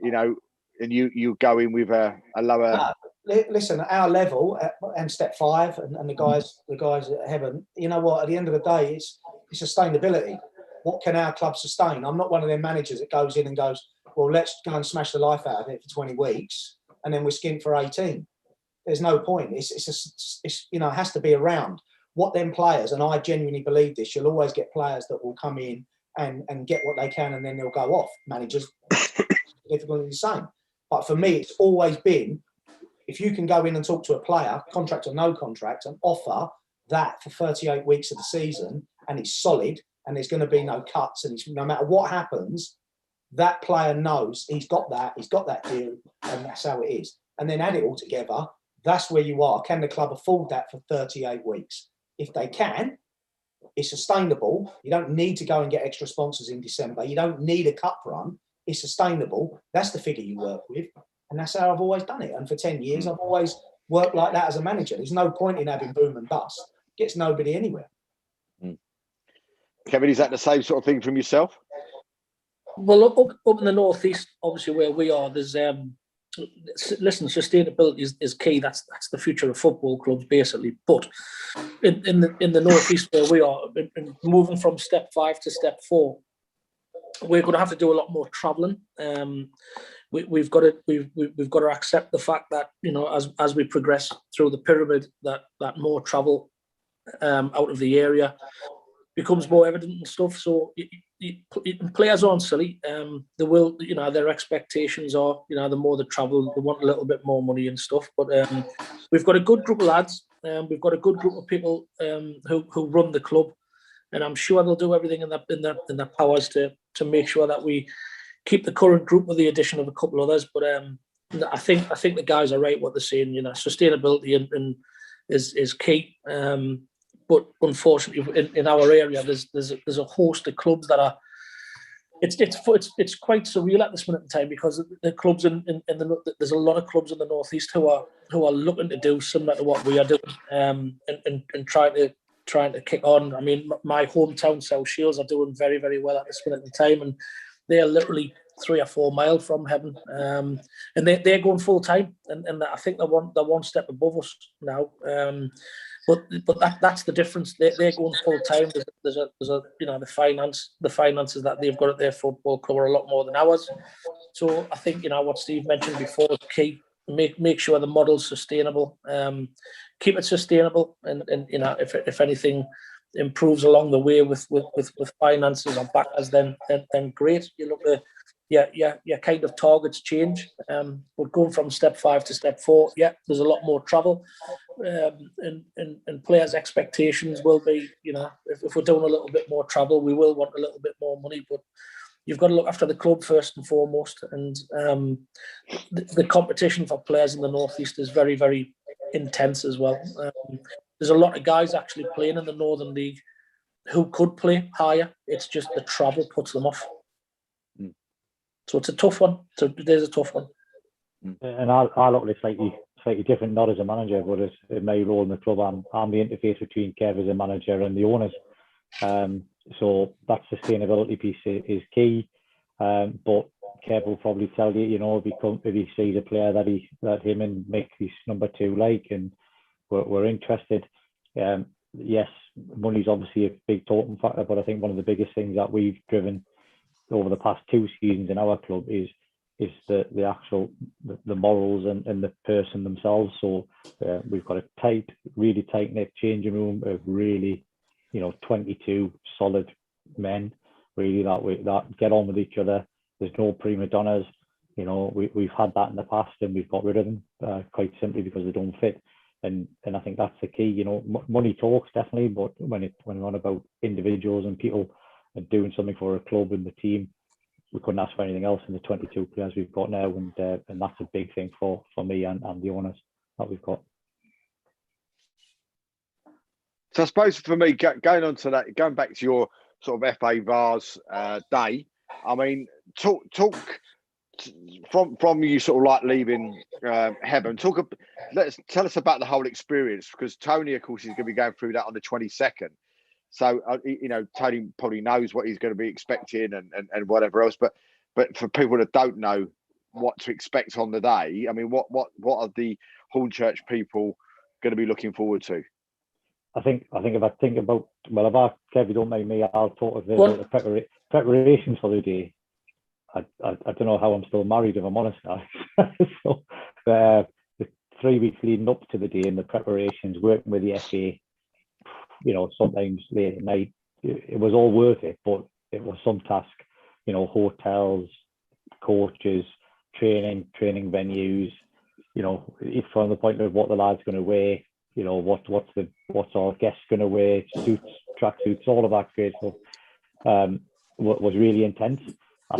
you know, and you go in with a lower. Listen, at our level and step 5 and the guys at Heaven, you know what, at the end of the day, it's sustainability. What can our club sustain? I'm not one of them managers that goes in and goes, well, let's go and smash the life out of it for 20 weeks and then we're skint for 18. There's no point. It's you know, it has to be around. What them players, and I genuinely believe this, you'll always get players that will come in and get what they can and then they'll go off. Managers, significantly the same. But for me, it's always been, if you can go in and talk to a player, contract or no contract, and offer that for 38 weeks of the season, and it's solid, and there's going to be no cuts, and it's, no matter what happens, that player knows he's got that deal, and that's how it is. And then add it all together, that's where you are. Can the club afford that for 38 weeks? If they can, it's sustainable. You don't need to go and get extra sponsors in December. You don't need a cup run. It's sustainable. That's the figure you work with. And that's how I've always done it. And for 10 years, I've always worked like that as a manager. There's no point in having boom and bust. It gets nobody anywhere. Kevin, is that the same sort of thing from yourself? Well, up in the northeast, obviously where we are, there's listen, sustainability is key. That's the future of football clubs, basically. But in the northeast where we are, moving from step 5 to step 4, we're going to have to do a lot more travelling. We've got to accept the fact that, you know, as we progress through the pyramid, that more travel out of the area becomes more evident and stuff. So players aren't silly. They will, you know, their expectations are, you know, the more they travel, they want a little bit more money and stuff. But we've got a good group of lads. We've got a good group of people who run the club, and I'm sure they'll do everything in their powers to make sure that we keep the current group with the addition of a couple others. But I think the guys are right what they're saying. You know, sustainability is key. But unfortunately, in our area, there's a host of clubs that are. It's quite surreal at this minute in time, because the clubs there's a lot of clubs in the northeast who are looking to do similar to what we are doing, and trying to kick on. I mean, my hometown South Shields are doing very, very well at this minute in time, and they are literally 3 or 4 miles from heaven, and they're going full time, and I think they're one step above us now. But that's the difference. They're going full time. There's a you know, the finances that they've got at their football club are a lot more than ours. So I think, you know, what Steve mentioned before is key. Make sure the model's sustainable. Keep it sustainable, and you know, if anything improves along the way with finances or backers, then great. You look at your kind of targets change. But going from step 5 to step 4, there's a lot more travel, and players' expectations will be, you know, if we're doing a little bit more travel, we will want a little bit more money. But you've got to look after the club first and foremost, and the competition for players in the northeast is very, very intense as well. There's a lot of guys actually playing in the Northern League who could play higher. It's just the travel puts them off. So it's a tough one. So it is a tough one. And I look at it slightly different, not as a manager, but as in my role in the club, I'm the interface between Kev as a manager and the owners. So that sustainability piece is key. But Kev will probably tell you, you know, if he sees a player that him and Mick, his number 2, like, and we're interested. Yes, money's obviously a big talking factor, but I think one of the biggest things that we've driven over the past 2 seasons in our club is the actual the morals and the person themselves. So we've got a really tight knit changing room of really, you know, 22 solid men, really that get on with each other. There's no prima donnas. You know, we've had that in the past, and we've got rid of them quite simply because they don't fit. And I think that's the key. You know, money talks definitely, but when we're on about individuals and people and doing something for a club and the team, we couldn't ask for anything else in the 22 players we've got now, and that's a big thing for me and the owners that we've got. So I suppose for me, going on to that, going back to your sort of FA Vars day, I mean, talk from you sort of like leaving Hebburn. Tell us about the whole experience, because Tony, of course, is going to be going through that on the 22nd. So you know, Tony probably knows what he's going to be expecting and whatever else. But for people that don't know what to expect on the day, I mean, what are the Hornchurch people going to be looking forward to? I think if I think about, well, if Kev, you don't mind me, I'll talk about the preparations for the day. I don't know how I'm still married, if I'm honest now. So the 3 weeks leading up to the day and the preparations, working with the FA, you know, sometimes late at night, it was all worth it, but it was some task. You know, hotels, coaches, training venues. You know, if from the point of what the lad's going to wear, you know, what's our guests going to wear, suits, tracksuits, all of that great stuff. Was really intense. I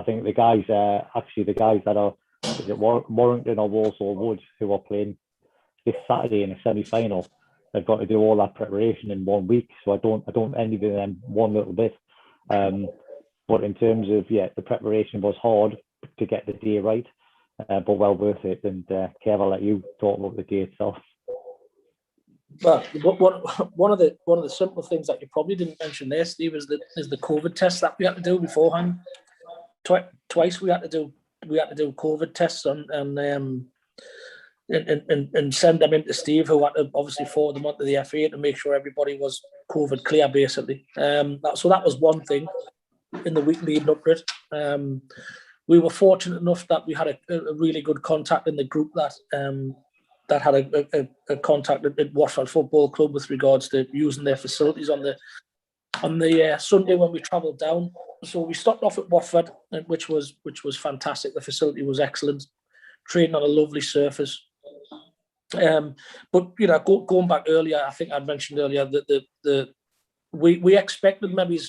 think the guys that are, is it Warrington or Walsall Wood, who are playing this Saturday in a semi-final, they've got to do all that preparation in 1 week. So I don't envy them one little bit. But in terms of the preparation was hard to get the day right, but well worth it. And Kev, I'll let you talk about the day itself. Well, one of the simple things that you probably didn't mention there, Steve, is the COVID test that we had to do beforehand. Twice we had to do COVID tests and send them into Steve, who had to obviously forward them onto the FA to make sure everybody was COVID clear, basically. So that was one thing in the week leading up to it. We were fortunate enough that we had a really good contact in the group that had a contact at Watford Football Club with regards to using their facilities on the Sunday when we travelled down. So we stopped off at Watford, which was fantastic. The facility was excellent, training on a lovely surface. But you know, going back earlier, I think I'd mentioned earlier that we expected maybe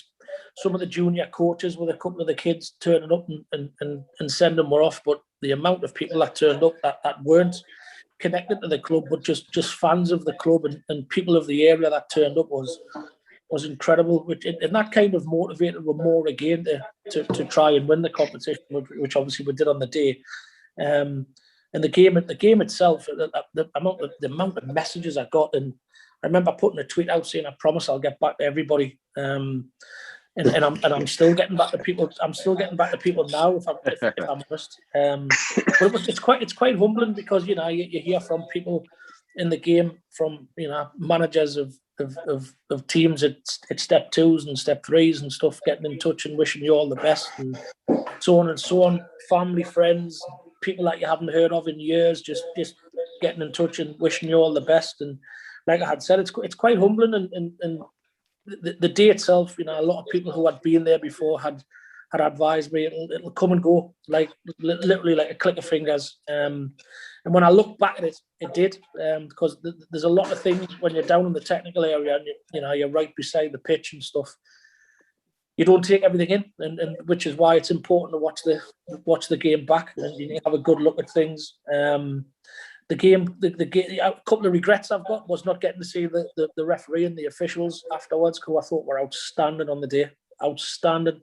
some of the junior coaches with a couple of the kids turning up and sending them off, but the amount of people that turned up that weren't connected to the club, but just fans of the club and people of the area that turned up was incredible. And that kind of motivated them more again to try and win the competition, which obviously we did on the day. And the game itself, the amount of messages I got, and I remember putting a tweet out saying, "I promise I'll get back to everybody." And I'm still getting back to people. I'm still getting back to people now, if I'm honest. But it's quite humbling because you hear from people in the game, from managers of teams at step 2s and step 3s and stuff, getting in touch and wishing you all the best and so on and so on. Family, friends, people that you haven't heard of in years, just getting in touch and wishing you all the best. And like I had said, it's quite humbling. And the day itself, a lot of people who had been there before had advised me it'll come and go, like literally like a click of fingers. And when I look back at it, it did, because there's a lot of things when you're down in the technical area and you're right beside the pitch and stuff. You don't take everything in, and which is why it's important to watch the game back and you have a good look at things. The game, a couple of regrets I've got was not getting to see the referee and the officials afterwards, who I thought were outstanding on the day. Outstanding.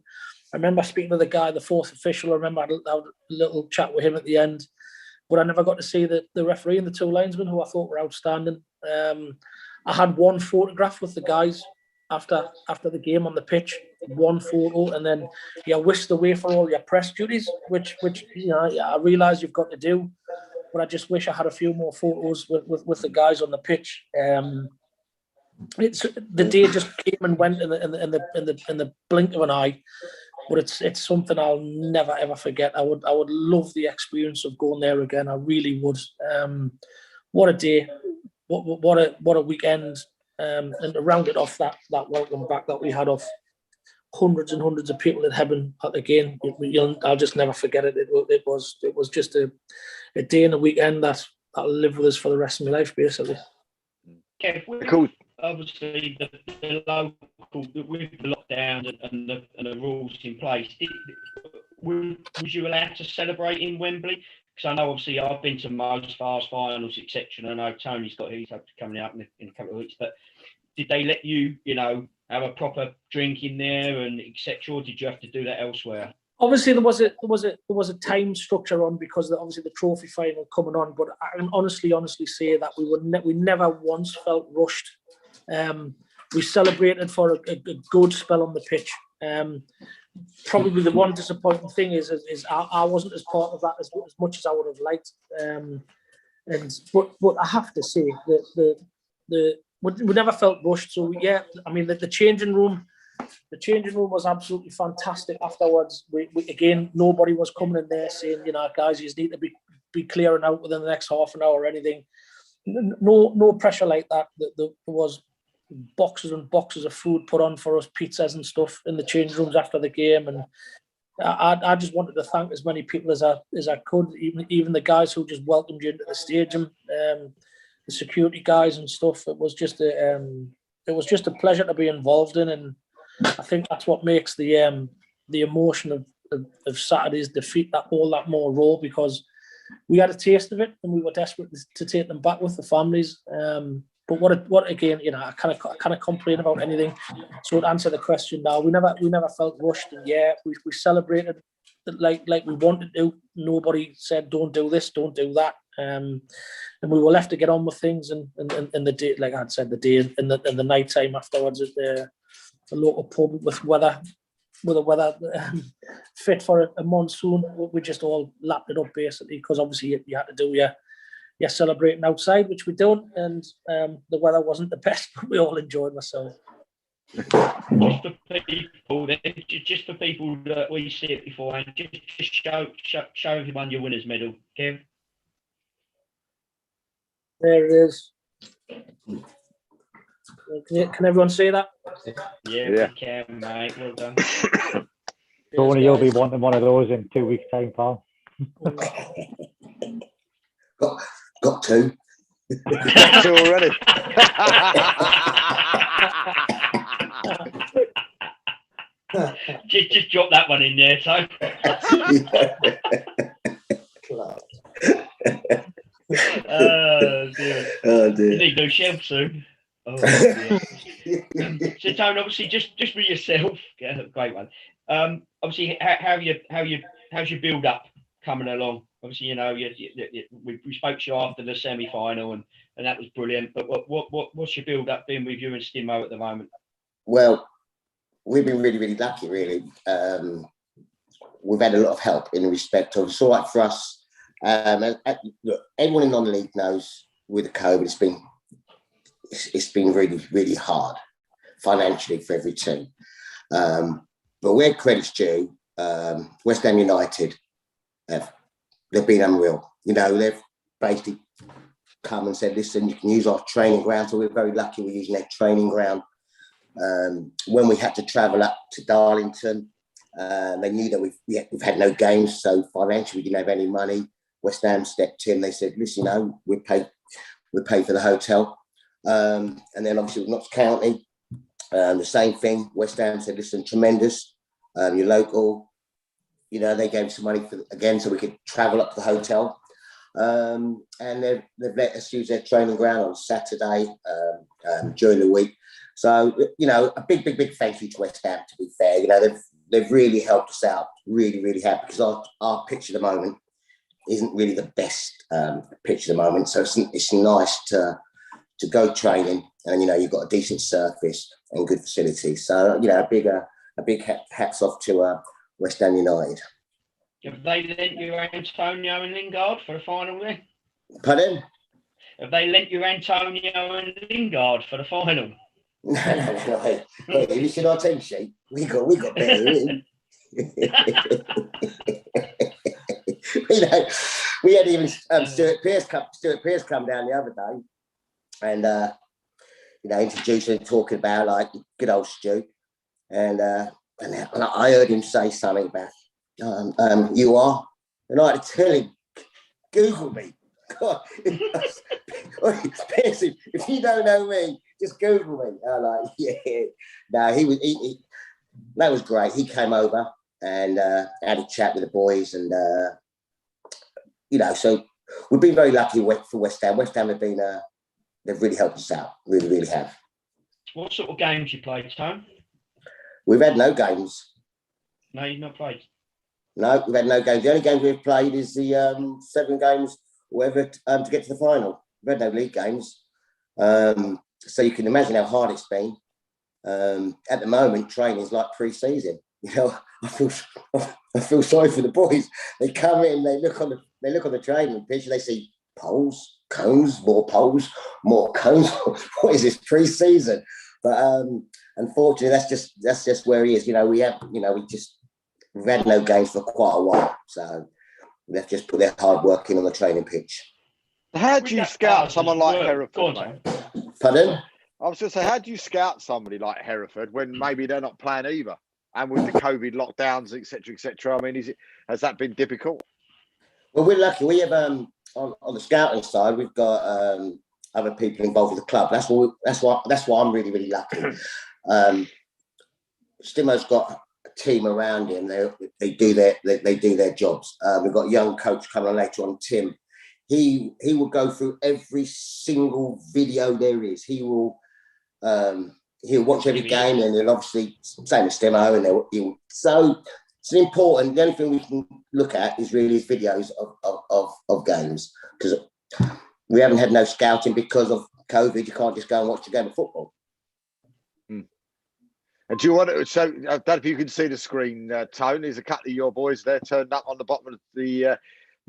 I remember speaking to the guy, the fourth official. I remember I had a little chat with him at the end, but I never got to see the referee and the two linesmen, who I thought were outstanding. I had one photograph with the guys after the game on the pitch, one photo, and then you're whisked away for all your press duties, which I realise you've got to do. But I just wish I had a few more photos with the guys on the pitch. The day just came and went in the blink of an eye. But it's something I'll never ever forget. I would love the experience of going there again. I really would. What a day! What a weekend! And to round it off, that welcome back that we had of hundreds and hundreds of people in heaven again. I'll just never forget it. It was just a day and a weekend that'll live with us for the rest of my life, basically. Okay, cool. Obviously, the local, with the lockdown and the rules in place, was you allowed to celebrate in Wembley? Because I know, obviously, I've been to most Vars finals, etc. And I know Tony's got his coming out in a couple of weeks. But did they let you, have a proper drink in there and etc., or did you have to do that elsewhere? Obviously, there was a time structure on, because obviously the trophy final coming on. But I can honestly say that we never once felt rushed. We celebrated for a good spell on the pitch. Probably the one disappointing thing is I wasn't as part of that as much as I would have liked. But I have to say that we never felt rushed. So yeah, I mean the changing room was absolutely fantastic afterwards. We again, nobody was coming in there saying, guys, you need to be clearing out within the next half an hour or anything. No pressure like that. There was boxes and boxes of food put on for us, pizzas and stuff in the change rooms after the game, and I just wanted to thank as many people as I could, even the guys who just welcomed you into the stadium, the security guys and stuff. It was just a pleasure to be involved in, and I think that's what makes the emotion of Saturday's defeat all that more raw, because we had a taste of it and we were desperate to take them back with the families. But what again, I kind of complain about anything. So to answer the question now, we never felt rushed, and yeah, we celebrated like we wanted to. Nobody said don't do this, don't do that. and we were left to get on with things. And the day, like I'd said, the day and the night time afterwards at the local pub with the weather fit for a monsoon, we just all lapped it up basically, because obviously you had to do your celebrating outside, which we don't, and the weather wasn't the best, but we all enjoyed ourselves. Just for people that we see it beforehand, just show everyone your winner's medal, Kev. There it is. Can everyone see that? Yeah, we can, mate. Well done. Tony, you'll be wanting one of those in 2 weeks' time, pal. Got two. Got two already. just drop that one in there, so. Oh dear. You need no shelf soon. Oh dear. So Tone, obviously just for yourself, great one. Obviously, how's your build up coming along? Obviously, you know, we spoke to you after the semi-final, and that was brilliant. But what's your build up been with you and Stimo at the moment? Well, we've been really, really lucky, really. We've had a lot of help in respect of, it's all right for us. Look, everyone in non-league knows with the COVID, it's been really, really hard financially for every team. But where credit's due, West Ham United, they've been unreal. You know, they've basically come and said, listen, you can use our training ground. So we're very lucky we're using their training ground. When we had to travel up to Darlington, they knew that we've had no games, so financially we didn't have any money. West Ham stepped in. They said, listen, no, we'll pay for the hotel. And then obviously with Notts County, the same thing. West Ham said, listen, tremendous. You're local. You know, they gave us some money again so we could travel up to the hotel. And they've let us use their training ground on Saturday during the week. So, you know, a big thank you to West Ham, to be fair. You know, they've really helped us out, really, really have, because our pitch at the moment isn't really the best pitch at the moment. So it's nice to go training, and, you know, you've got a decent surface and good facilities. So, you know, a big hats off to West Ham United. Have they lent you Antonio and Lingard for the final then? Pardon? Have they lent you Antonio and Lingard for the final? No. Wait, have you seen our team sheet? We got better in. You know, we had even Stuart Pearce come down the other day, and you know, introducing and talking about like good old Stu, and I heard him say something about you are, and I had to tell him, Google me. God, if you don't know me, just Google me. I'm like, yeah. No, he that was great. He came over and had a chat with the boys, and you know, so we've been very lucky for West Ham. West Ham have been they've really helped us out. Really, really have. What sort of games you played, Tom? We've had no games. No, you've not played. No, we've had no games. The only games we've played is the 7 games, whatever, to get to the final. We've had no league games. So you can imagine how hard it's been. At the moment, training is like pre-season. You know, I feel sorry for the boys. They come in, they look on the training pitch, and they see poles, cones, more cones. What is this, pre-season? But unfortunately, that's just where he is. You know, we've had no games for quite a while, so they've just put their hard work in on the training pitch. How do you scout someone like Hereford, mate? Pardon? I was going to say, how do you scout somebody like Hereford when maybe they're not playing either? And with the COVID lockdowns, etc. I mean, has that been difficult? Well, we're lucky. We have on the scouting side, we've got other people involved with the club. That's why I'm really, really lucky. Stimo's got a team around him. They do their jobs. We've got a young coach coming on later on, Tim. He will go through every single video there is. He'll watch every game, and he'll obviously, same as Stimo, and so it's important. The only thing we can look at is really videos of games, because we haven't had no scouting because of COVID. You can't just go and watch a game of football. And do you want to, so I don't know if you can see the screen, Tone, there's a couple of your boys there turned up on the bottom of the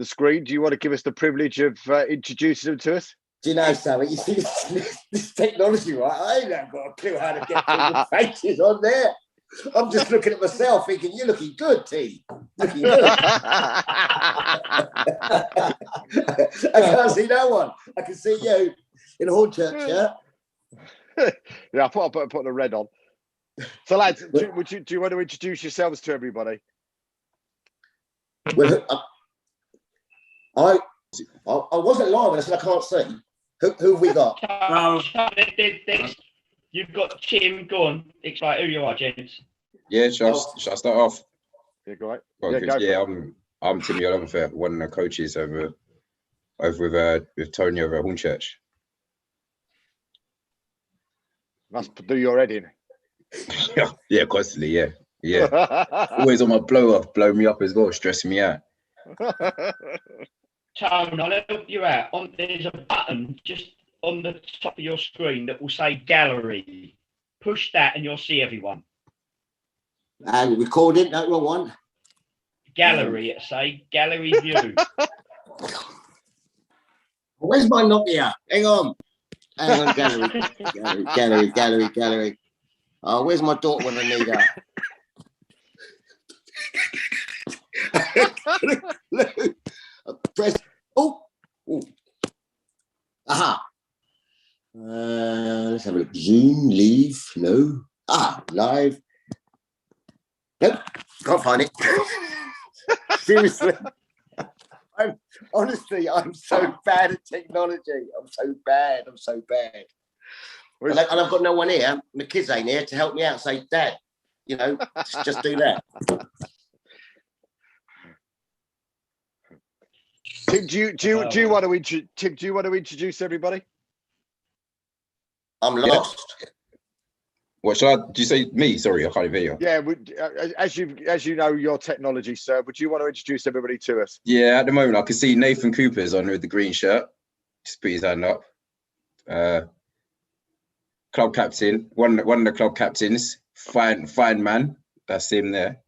screen. Do you want to give us the privilege of introducing them to us? Do you know something? You see this technology, right? I ain't got a clue how to get people's faces on there. I'm just looking at myself thinking, you're looking good, T. Looking good. I can't see no one. I can see you in a Hornchurch shirt. Yeah, I thought I'd put the red on. So, lads, do you want to introduce yourselves to everybody? Well, I wasn't live when I said I can't see. Who have we got? You've got Tim. Go on. Explain who you are, gents. Yeah, shall I start off? Yeah, go right. I'm Tim Yolonfer, one of the coaches over with Tony over at Hornchurch. Must do your head in. Yeah, constantly, yeah. Always on my blow me up as well, stressing me out. Tone, I'll help you out. There's a button just on the top of your screen that will say gallery. Push that and you'll see everyone. And recording, that wrong one. Gallery, it say gallery view. Where's my Nokia? Hang on, gallery. Oh, where's my daughter when I need her? Press. Oh. Aha. Let's have a look. Zoom, leave, no. Live. Nope, can't find it. Seriously. I'm so bad at technology. I'm so bad. And I've got no one here. My kids ain't here to help me out. Say, Dad, just do that. Tim, do you want to introduce everybody? I'm lost. What shall I? Do you say me? Sorry, I can't even hear you. Yeah, as you know your technology, sir. Would you want to introduce everybody to us? Yeah, at the moment I can see Nathan Cooper's on with the green shirt. Just put his hand up. Club captain, one of the club captains, fine man. That's him there.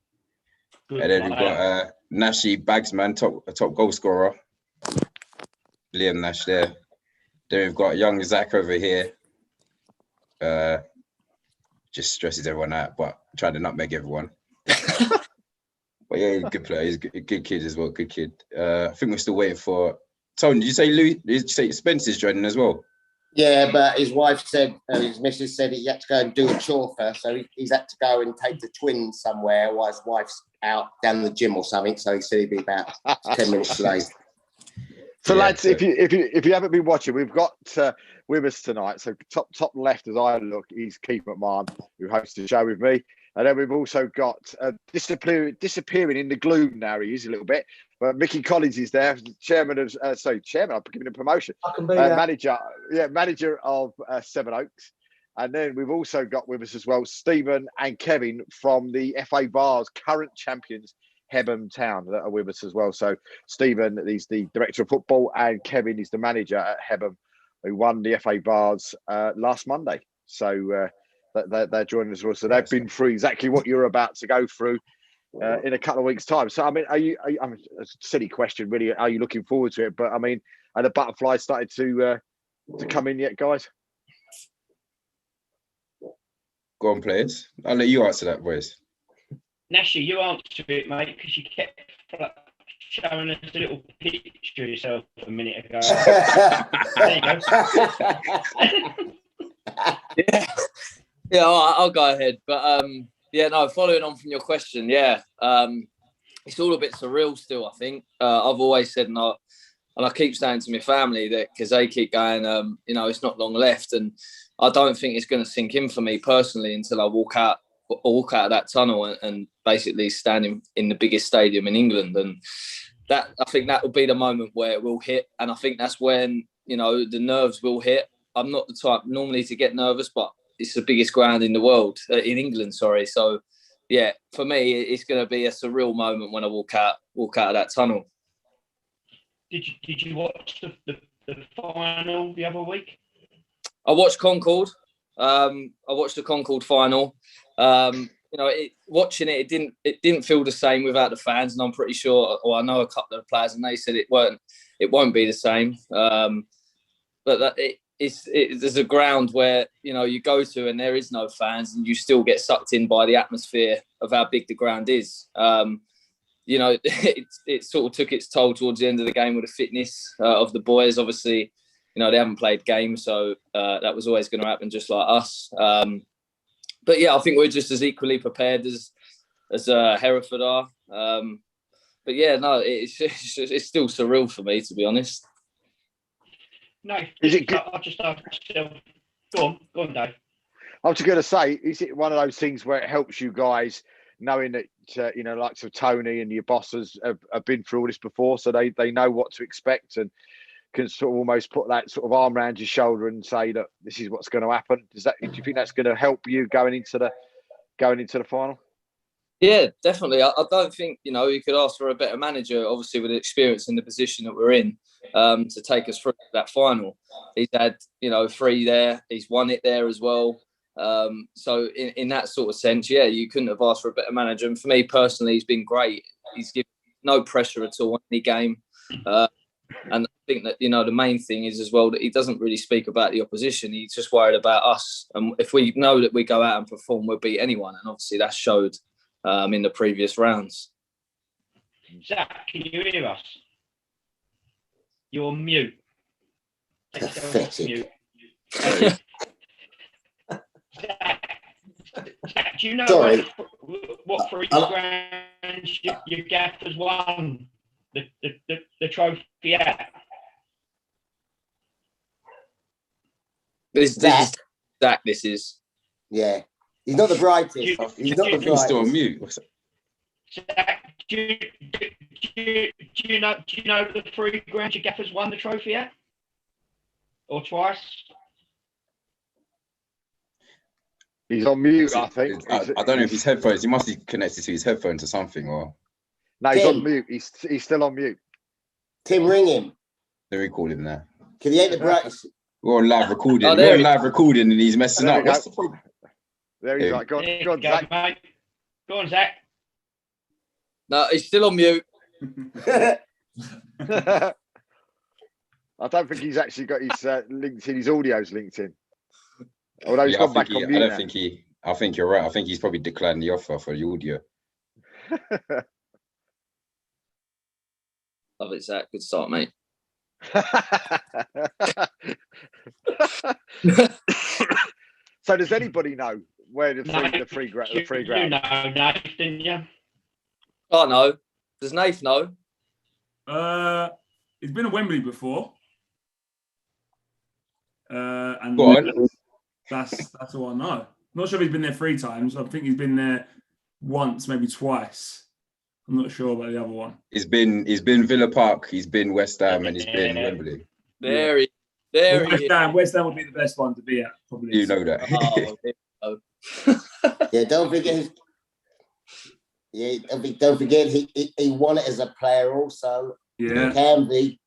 Good and then we've got Nashi Bagsman, top goal scorer. Liam Nash there. Then we've got young Zach over here. Just stresses everyone out, but trying to nutmeg everyone. But yeah, he's a good player. He's a good kid as well. Good kid. I think we're still waiting for Tony. Did you say Spencer's joining as well? Yeah, but his wife said, his missus said he had to go and do a chore first, so he's had to go and take the twins somewhere while his wife's out down the gym or something. So he said he'd be about 10 minutes late. So lads, if you haven't been watching, we've got with us tonight. So top left as I look, he's Keith McMahon, who hosts the show with me. And then we've also got disappearing in the gloom now. He is a little bit, but Mickey Collins is there, chairman. I'm giving him promotion. I can be manager of Seven Oaks. And then we've also got with us as well Stephen and Kevin from the FA Bars current champions, Hebburn Town, that are with us as well. So Stephen is the director of football, and Kevin is the manager at Hebburn, who won the FA Bars last Monday. So they're joining us as well. So they've been through exactly what you're about to go through in a couple of weeks' time. So I mean, I mean, a silly question, really. Are you looking forward to it? But I mean, are the butterflies started to come in yet, guys? Go on, players. I'll let you answer that, boys. Nashi, you answer it, mate, because you kept showing us a little picture of yourself a minute ago. There you go. Yeah, I'll go ahead. But following on from your question, it's all a bit surreal still, I think. I've always said, and I keep saying to my family that because they keep going, it's not long left, and I don't think it's going to sink in for me personally until I walk out of that tunnel and basically stand in the biggest stadium in England. And that, I think that will be the moment where it will hit. And I think that's when, the nerves will hit. I'm not the type normally to get nervous, but it's the biggest ground in the world, in England, sorry. So yeah, for me, it's going to be a surreal moment when I walk out of that tunnel. Did you watch the final the other week? I watched Concord. I watched the Concord final. Watching it didn't feel the same without the fans, and I'm pretty sure. Or I know a couple of players, and they said it won't be the same. But there's a ground where you go to and there is no fans, and you still get sucked in by the atmosphere of how big the ground is. It sort of took its toll towards the end of the game with the fitness of the boys. Obviously, they haven't played games, so that was always going to happen, just like us. But yeah, I think we're just as equally prepared as Hereford are. But yeah, no, it's still surreal for me, to be honest. No, is it good? I just asked myself. Go on, Dave. I was just going to say, is it one of those things where it helps you guys knowing that like so Tony and your bosses have been through all this before, so they know what to expect and can sort of almost put that sort of arm around your shoulder and say, look, this is what's going to happen. Do you think that's going to help you going into the final? Yeah, definitely. I don't think you could ask for a better manager, obviously with the experience in the position that we're in, to take us through that final. He's had 3 there. He's won it there as well. So in that sort of sense, yeah, you couldn't have asked for a better manager. And for me personally, he's been great. He's given no pressure at all on any game. And I think that, the main thing is as well that he doesn't really speak about the opposition. He's just worried about us. And if we know that we go out and perform, we'll beat anyone. And obviously that showed in the previous rounds. Zach, can you hear us? You're on mute. Pathetic. Zach, do you know what for each grand your gaffers won the trophy at? This is Zach. This is. Yeah, he's not the brightest. He's not the brightest. He's still on mute. Zach, do you know the 3 grand your gaffers won the trophy at, or twice? He's on mute, I think. I don't know if his headphones. He must be connected to his headphones or something. Or no, he's on mute. He's still on mute. Tim, ring him. They're recording now. Can he ain't the brightest? We're on live recording. Oh, We're on live recording, and he's messing up. What's the problem? There he's like, go on, Zach. Mate. Go on, Zach. No, he's still on mute. I don't think he's actually got his LinkedIn. His audio's linked in. Although he's gone back on mute. I think you're right. I think he's probably declined the offer for the audio. Love it, Zach. Good start, mate. So does anybody know where the free ground? You know, Nate, didn't you? I know. Does Nath know? He's been at Wembley before. And Go on. That's all I know. Not sure if he's been there 3 times. I think he's been there once, maybe twice. I'm not sure about the other one. He's been Villa Park, he's been West Ham, and he's been Wembley. West Ham would be the best one to be at, probably. You know that. Yeah, don't forget. Don't forget he won it as a player also. Yeah, Canby.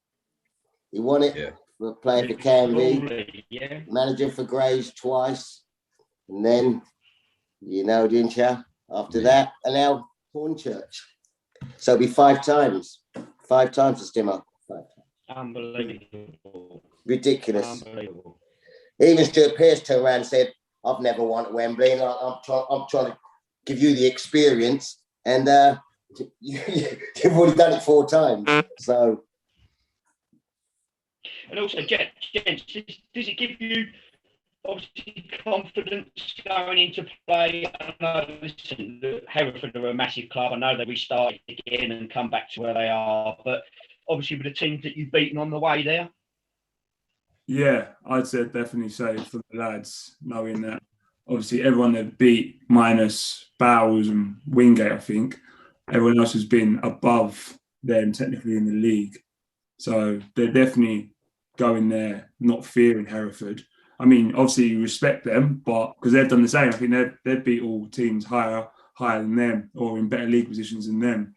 He won it. Yeah. For playing for Canby. Yeah. Manager for Grays twice, and then didn't you? After that, and now Hornchurch. So it'll be 5 times. 5 times to Stimmer. 5 times. Unbelievable. Ridiculous. Unbelievable. Even Stuart Pearce turned around and said, I've never won at Wembley, and I'm trying to give you the experience. And you've already done it 4 times. So. And also, gents, does it give you obviously confidence going into play? I know, listen, Hereford are a massive club. I know they restarted again and come back to where they are, but obviously with the teams that you've beaten on the way there. Yeah, I'd definitely say for the lads, knowing that obviously everyone they've beat minus Bowles and Wingate, I think, everyone else has been above them technically in the league. So they're definitely going there, not fearing Hereford. I mean, obviously you respect them, but because they've done the same. I think they've beat all teams higher higher than them or in better league positions than them.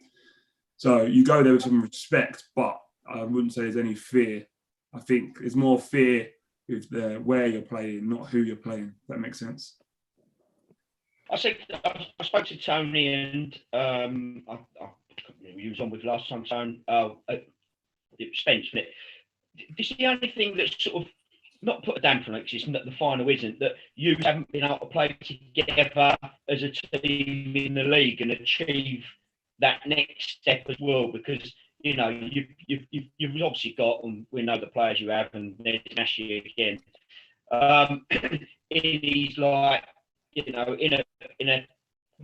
So you go there with some respect, but I wouldn't say there's any fear. I think there's more fear with where you're playing, not who you're playing. If that makes sense. I spoke to Tony, and he was on with last time. Tony, Spence. This is the only thing that's sort of not put a damper on it, because the final isn't, that you haven't been able to play together as a team in the league and achieve that next step as well, because you've obviously got, and we know the players you have, and there's Nashi again. He's like, in a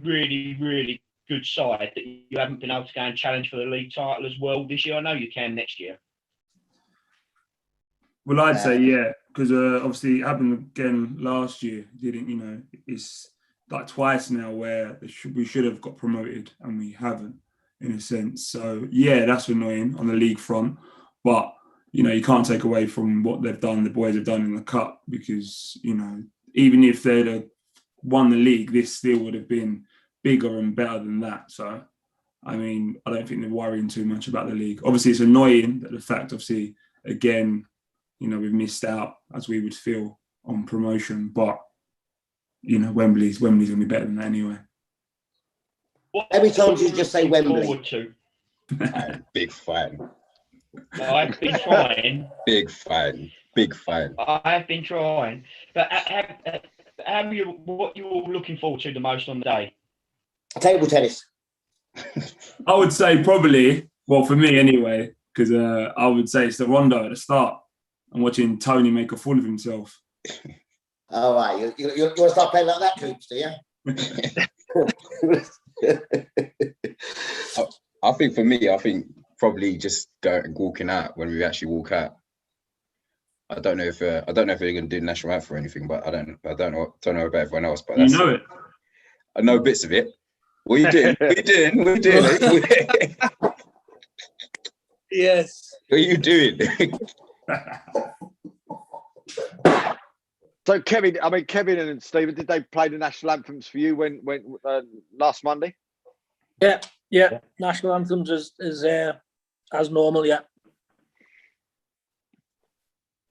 really, really good side that you haven't been able to go and challenge for the league title as well this year. I know you can next year. Well, I'd say yeah, because obviously it happened again last year. Didn't it's like twice now where we should have got promoted and we haven't, in a sense. So yeah, that's annoying on the league front, but you can't take away from what they've done. The boys have done in the cup, because even if they'd have won the league, this still would have been bigger and better than that. So I mean, I don't think they're worrying too much about the league. Obviously, it's annoying that the fact, obviously, again, we've missed out, as we would feel, on promotion. But Wembley's going to be better than that anyway. Every time you just say Wembley. Big fan. I've been trying. Big fan. I've been trying. But what you all looking forward to the most on the day? Table tennis. I would say probably, well, for me anyway, because I would say it's the rondo at the start. I'm watching Tony make a fool of himself. All right. You want to start playing like that, Coops, do you? I think for me, probably just walking out when we actually walk out. I don't know if they're going to do the national anthem or anything, but I don't know about everyone else. But that's, it. I know bits of it. What are you doing? What are you doing? Yes. What are you doing? So Kevin and Stephen, did they play the national anthems for you when last Monday? Yeah. National anthems is as normal, yeah.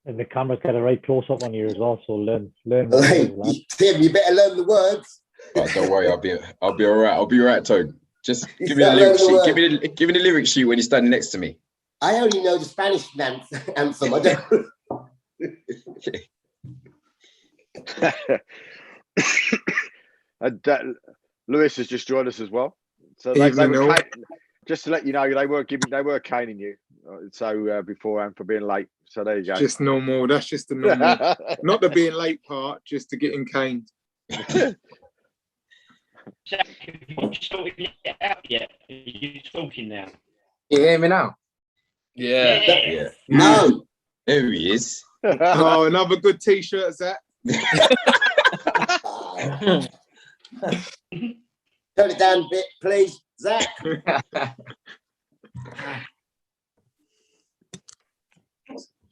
And the cameras get a right close up on you as well, so learn. Hey, Tim, you better learn the words. Oh, don't worry, I'll be all right. I'll be all right, Tone. Just give me the lyric sheet. Give me the lyric sheet when you're standing next to me. I only know the Spanish anthem. I don't. And Lewis has just joined us as well. So they were just to let you know, they were caning you. So beforehand for being late. So there you go. Just normal. That's just the normal. Not the being late part, just to getting caned. Zach, have you sorted it out yet? Are you talking now? You hear me now? Yeah. No. There he is. Oh, another good T-shirt, Zach. Turn it down a bit, please, Zach.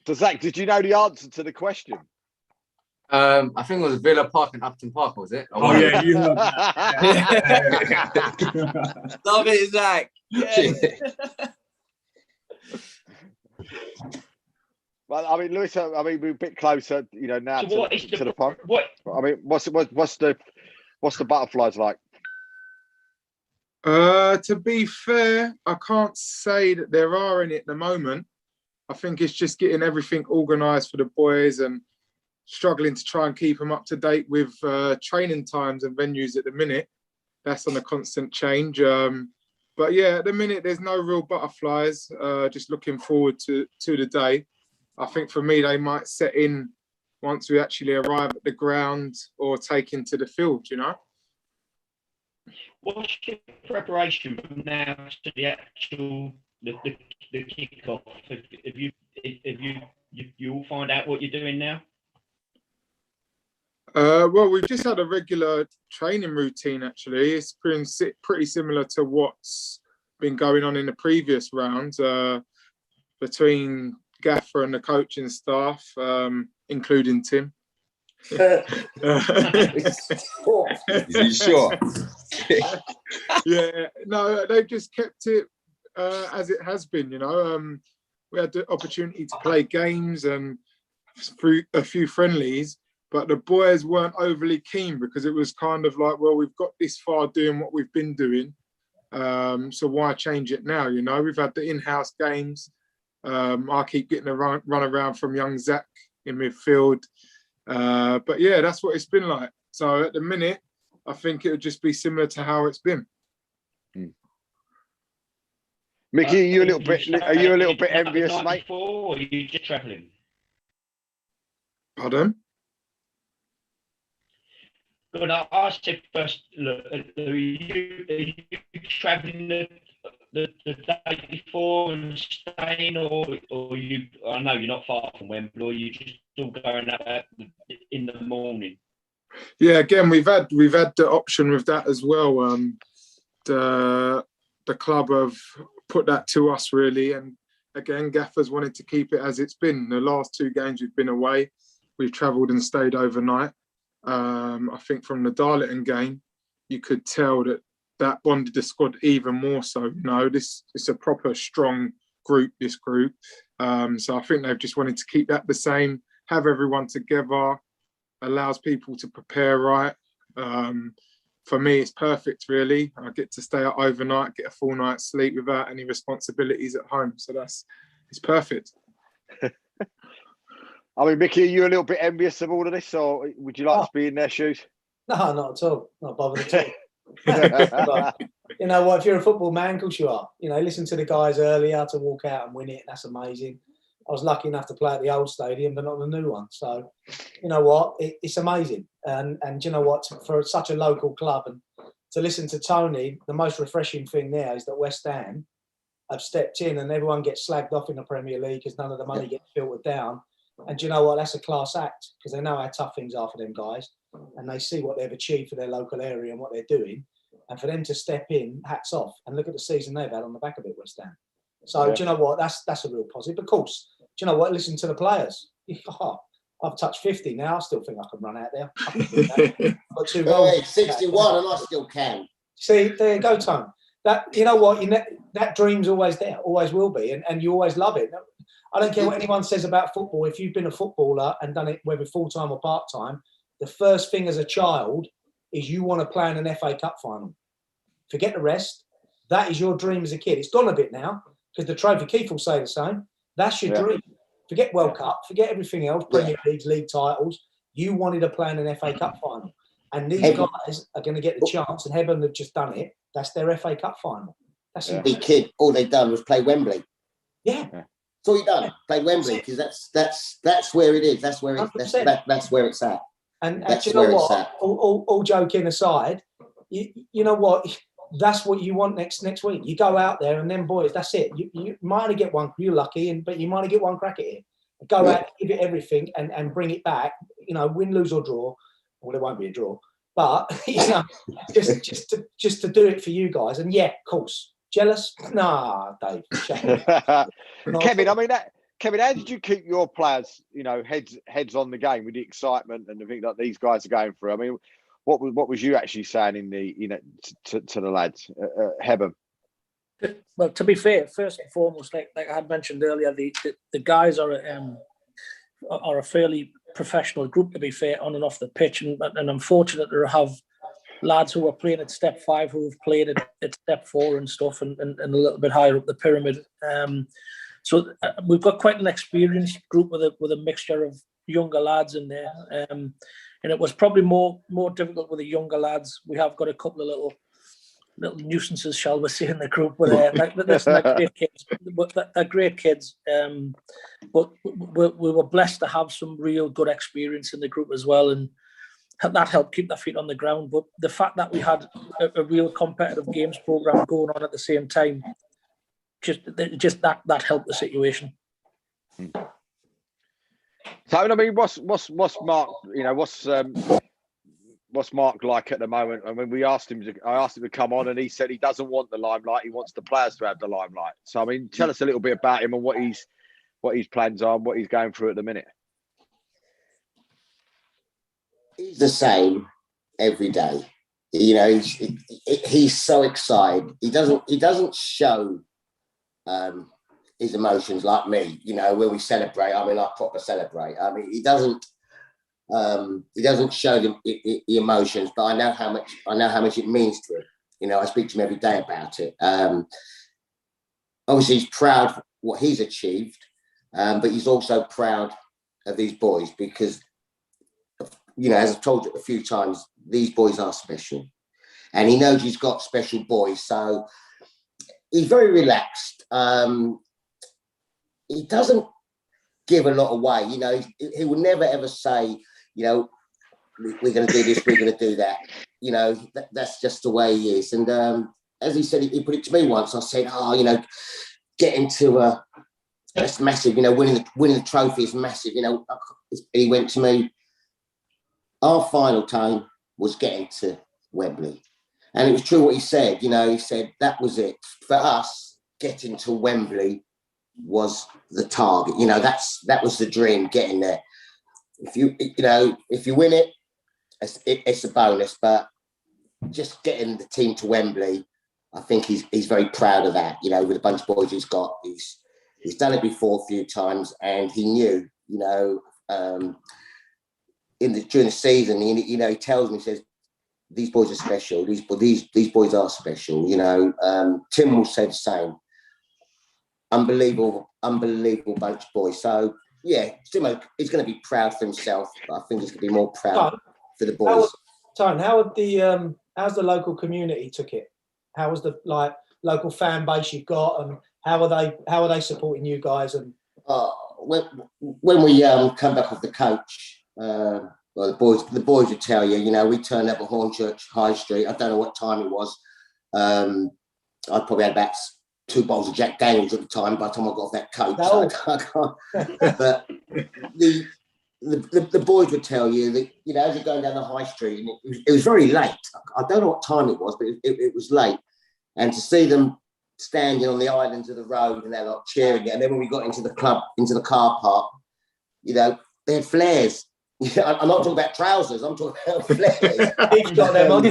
So Zach, did you know the answer to the question? I think it was Villa Park and Upton Park, was it? Oh yeah, you have. Love it, Zach. Yeah. Well, I mean, Lewis, we're a bit closer, now So to the pond. What's the butterflies like? To be fair, I can't say that there are any at the moment. I think it's just getting everything organised for the boys and struggling to try and keep them up to date with training times and venues at the minute. That's on a constant change. But yeah, at the minute, there's no real butterflies. Just looking forward to the day. I think for me, they might set in once we actually arrive at the ground or take into the field, What's your preparation from now to the actual the kickoff? Have you all find out what you're doing now? Well, we've just had a regular training routine, actually. It's been pretty similar to what's been going on in the previous rounds between Gaffer and the coaching staff, including Tim. Is he sure? Yeah, no, they've just kept it as it has been. We had the opportunity to play games and through a few friendlies, but the boys weren't overly keen because it was kind of like, well, we've got this far doing what we've been doing, so why change it now? We've had the in-house games. I keep getting a run around from young Zach in midfield, but yeah, that's what it's been like. So at the minute, I think it would just be similar to how it's been. Mickey, are you a little bit envious, mate? Or are you just travelling? Pardon? Good. I said first, look, are you travelling the day before and staying, or you? I know you're not far from Wembley. Or you just still going out in the morning? Yeah, again, we've had the option with that as well. The club have put that to us really, and again, Gaffers wanted to keep it as it's been. The last 2 games we've been away, we've travelled and stayed overnight. I think from the Darlington game, you could tell that bonded the squad even more so. This it's a proper strong group, this group. So I think they've just wanted to keep that the same, have everyone together, allows people to prepare right. For me, it's perfect, really. I get to stay out overnight, get a full night's sleep without any responsibilities at home. So it's perfect. I mean, Mickey, are you a little bit envious of all of this, or would you like to be in their shoes? No, not at all. Not bothered at all. But, you know what? If you're a football man, of course you are. Listen to the guys earlier to walk out and win it. That's amazing. I was lucky enough to play at the old stadium, but not the new one. So, you know what? It's amazing. And you know what? For such a local club, and to listen to Tony, the most refreshing thing there is that West Ham have stepped in and everyone gets slagged off in the Premier League because none of the money gets filtered down. And you know what? That's a class act because they know how tough things are for them guys, and they see what they've achieved for their local area and what they're doing. And for them to step in, hats off. And look at the season they've had on the back of it, West Ham. So do you know what? That's a real positive. Of course, do you know what? Listen to the players. I've touched 50 now. I still think I can run out there. I've got 2 goals. Hey, 61 and I still can. See, there you go, Tone. That, you know what? That dream's always there, always will be, and you always love it. I don't care what anyone says about football. If you've been a footballer and done it whether full-time or part-time, the first thing as a child is you want to play in an FA Cup final. Forget the rest. That is your dream as a kid. It's gone a bit now because the trophy, Keith will say the same. That's your dream. Forget World Cup, forget everything else, Premier Leagues, league titles. You wanted to play in an FA Cup final. And these guys are going to get the chance, and Hebburn have just done it. That's their FA Cup final. That's big kid. All they've done was play Wembley. Yeah. That's all he done. Play Wembley because that's where it is. That's where that's where it's at. And you know what? All joking aside, you know what? That's what you want next week. You go out there and then, boys, that's it. You might only get one. You're lucky, but you might only get one crack at it. Go out, give it everything, and bring it back. Win, lose or draw. Well, there won't be a draw, but just to do it for you guys. And yeah, of course, jealous? Nah, Dave. Kevin, Kevin, how did you keep your players, heads on the game with the excitement and the thing that these guys are going through? I mean, what was you actually saying in the to the lads, Hebburn? Well, to be fair, first and foremost, like I had mentioned earlier, the guys are a fairly professional group, to be fair, on and off the pitch, and I'm fortunate to have lads who are playing at step 5 who have played at step 4 and stuff, and a little bit higher up the pyramid. So we've got quite an experienced group with a mixture of younger lads in there, and it was probably more difficult with the younger lads. We have got a couple of little nuisances, shall we say, in the group, but they're great kids. They're great kids. But we were blessed to have some real good experience in the group as well, and that helped keep their feet on the ground. But the fact that we had a real competitive games program going on at the same time, just that helped the situation. So I mean, what's Mark? What's Mark like at the moment? I mean, I asked him to come on, and he said he doesn't want the limelight. He wants the players to have the limelight. So I mean, tell us a little bit about him and what his plans are, and what he's going through at the minute. he's the same every day. You know, he's so excited. He doesn't show his emotions like me. You know, when we celebrate, I mean, I proper celebrate. I mean, he doesn't show the emotions, but I know how much it means to him. You know, I speak to him every day about it. Obviously, he's proud of what he's achieved, but he's also proud of these boys because, you know, as I've told you a few times, these boys are special. And he knows he's got special boys. So he's very relaxed. He doesn't give a lot away. You know, he will never, ever say, you know, we're going to do this, we're going to do that. You know, that's just the way he is. And as he said, he put it to me once. I said, you know, getting to that's massive. You know, winning the trophy is massive. You know, he went to me, our final time was getting to Wembley. And it was true what he said. You know, he said that was it. For us, getting to Wembley was the target. You know, that was the dream, getting there. If you win it, it's a bonus. But just getting the team to Wembley, I think he's very proud of that. You know, with a bunch of boys he's got, he's done it before a few times, and he knew. You know, during the season, you know, he tells me, he says, these boys are special. These boys are special. You know, Tim will say the same. Unbelievable bunch of boys. So yeah, Timo is going to be proud for himself, but I think he's going to be more proud for the boys. How's the local community took it? How was the local fan base you've got, and how are they supporting you guys? And when we come back off the coach. Well, the boys would tell you, you know, we turned up at Hornchurch High Street. I don't know what time it was. I probably had about 2 bottles of Jack Daniels at the time by the time I got off that coach. No. So I can't. But the boys would tell you that, you know, as you're going down the high street, and it was very late. I don't know what time it was, but it was late. And to see them standing on the islands of the road and they're like cheering it. And then when we got into the club, into the car park, you know, they had flares. I'm not talking about trousers. I'm talking about flares. He's got them on.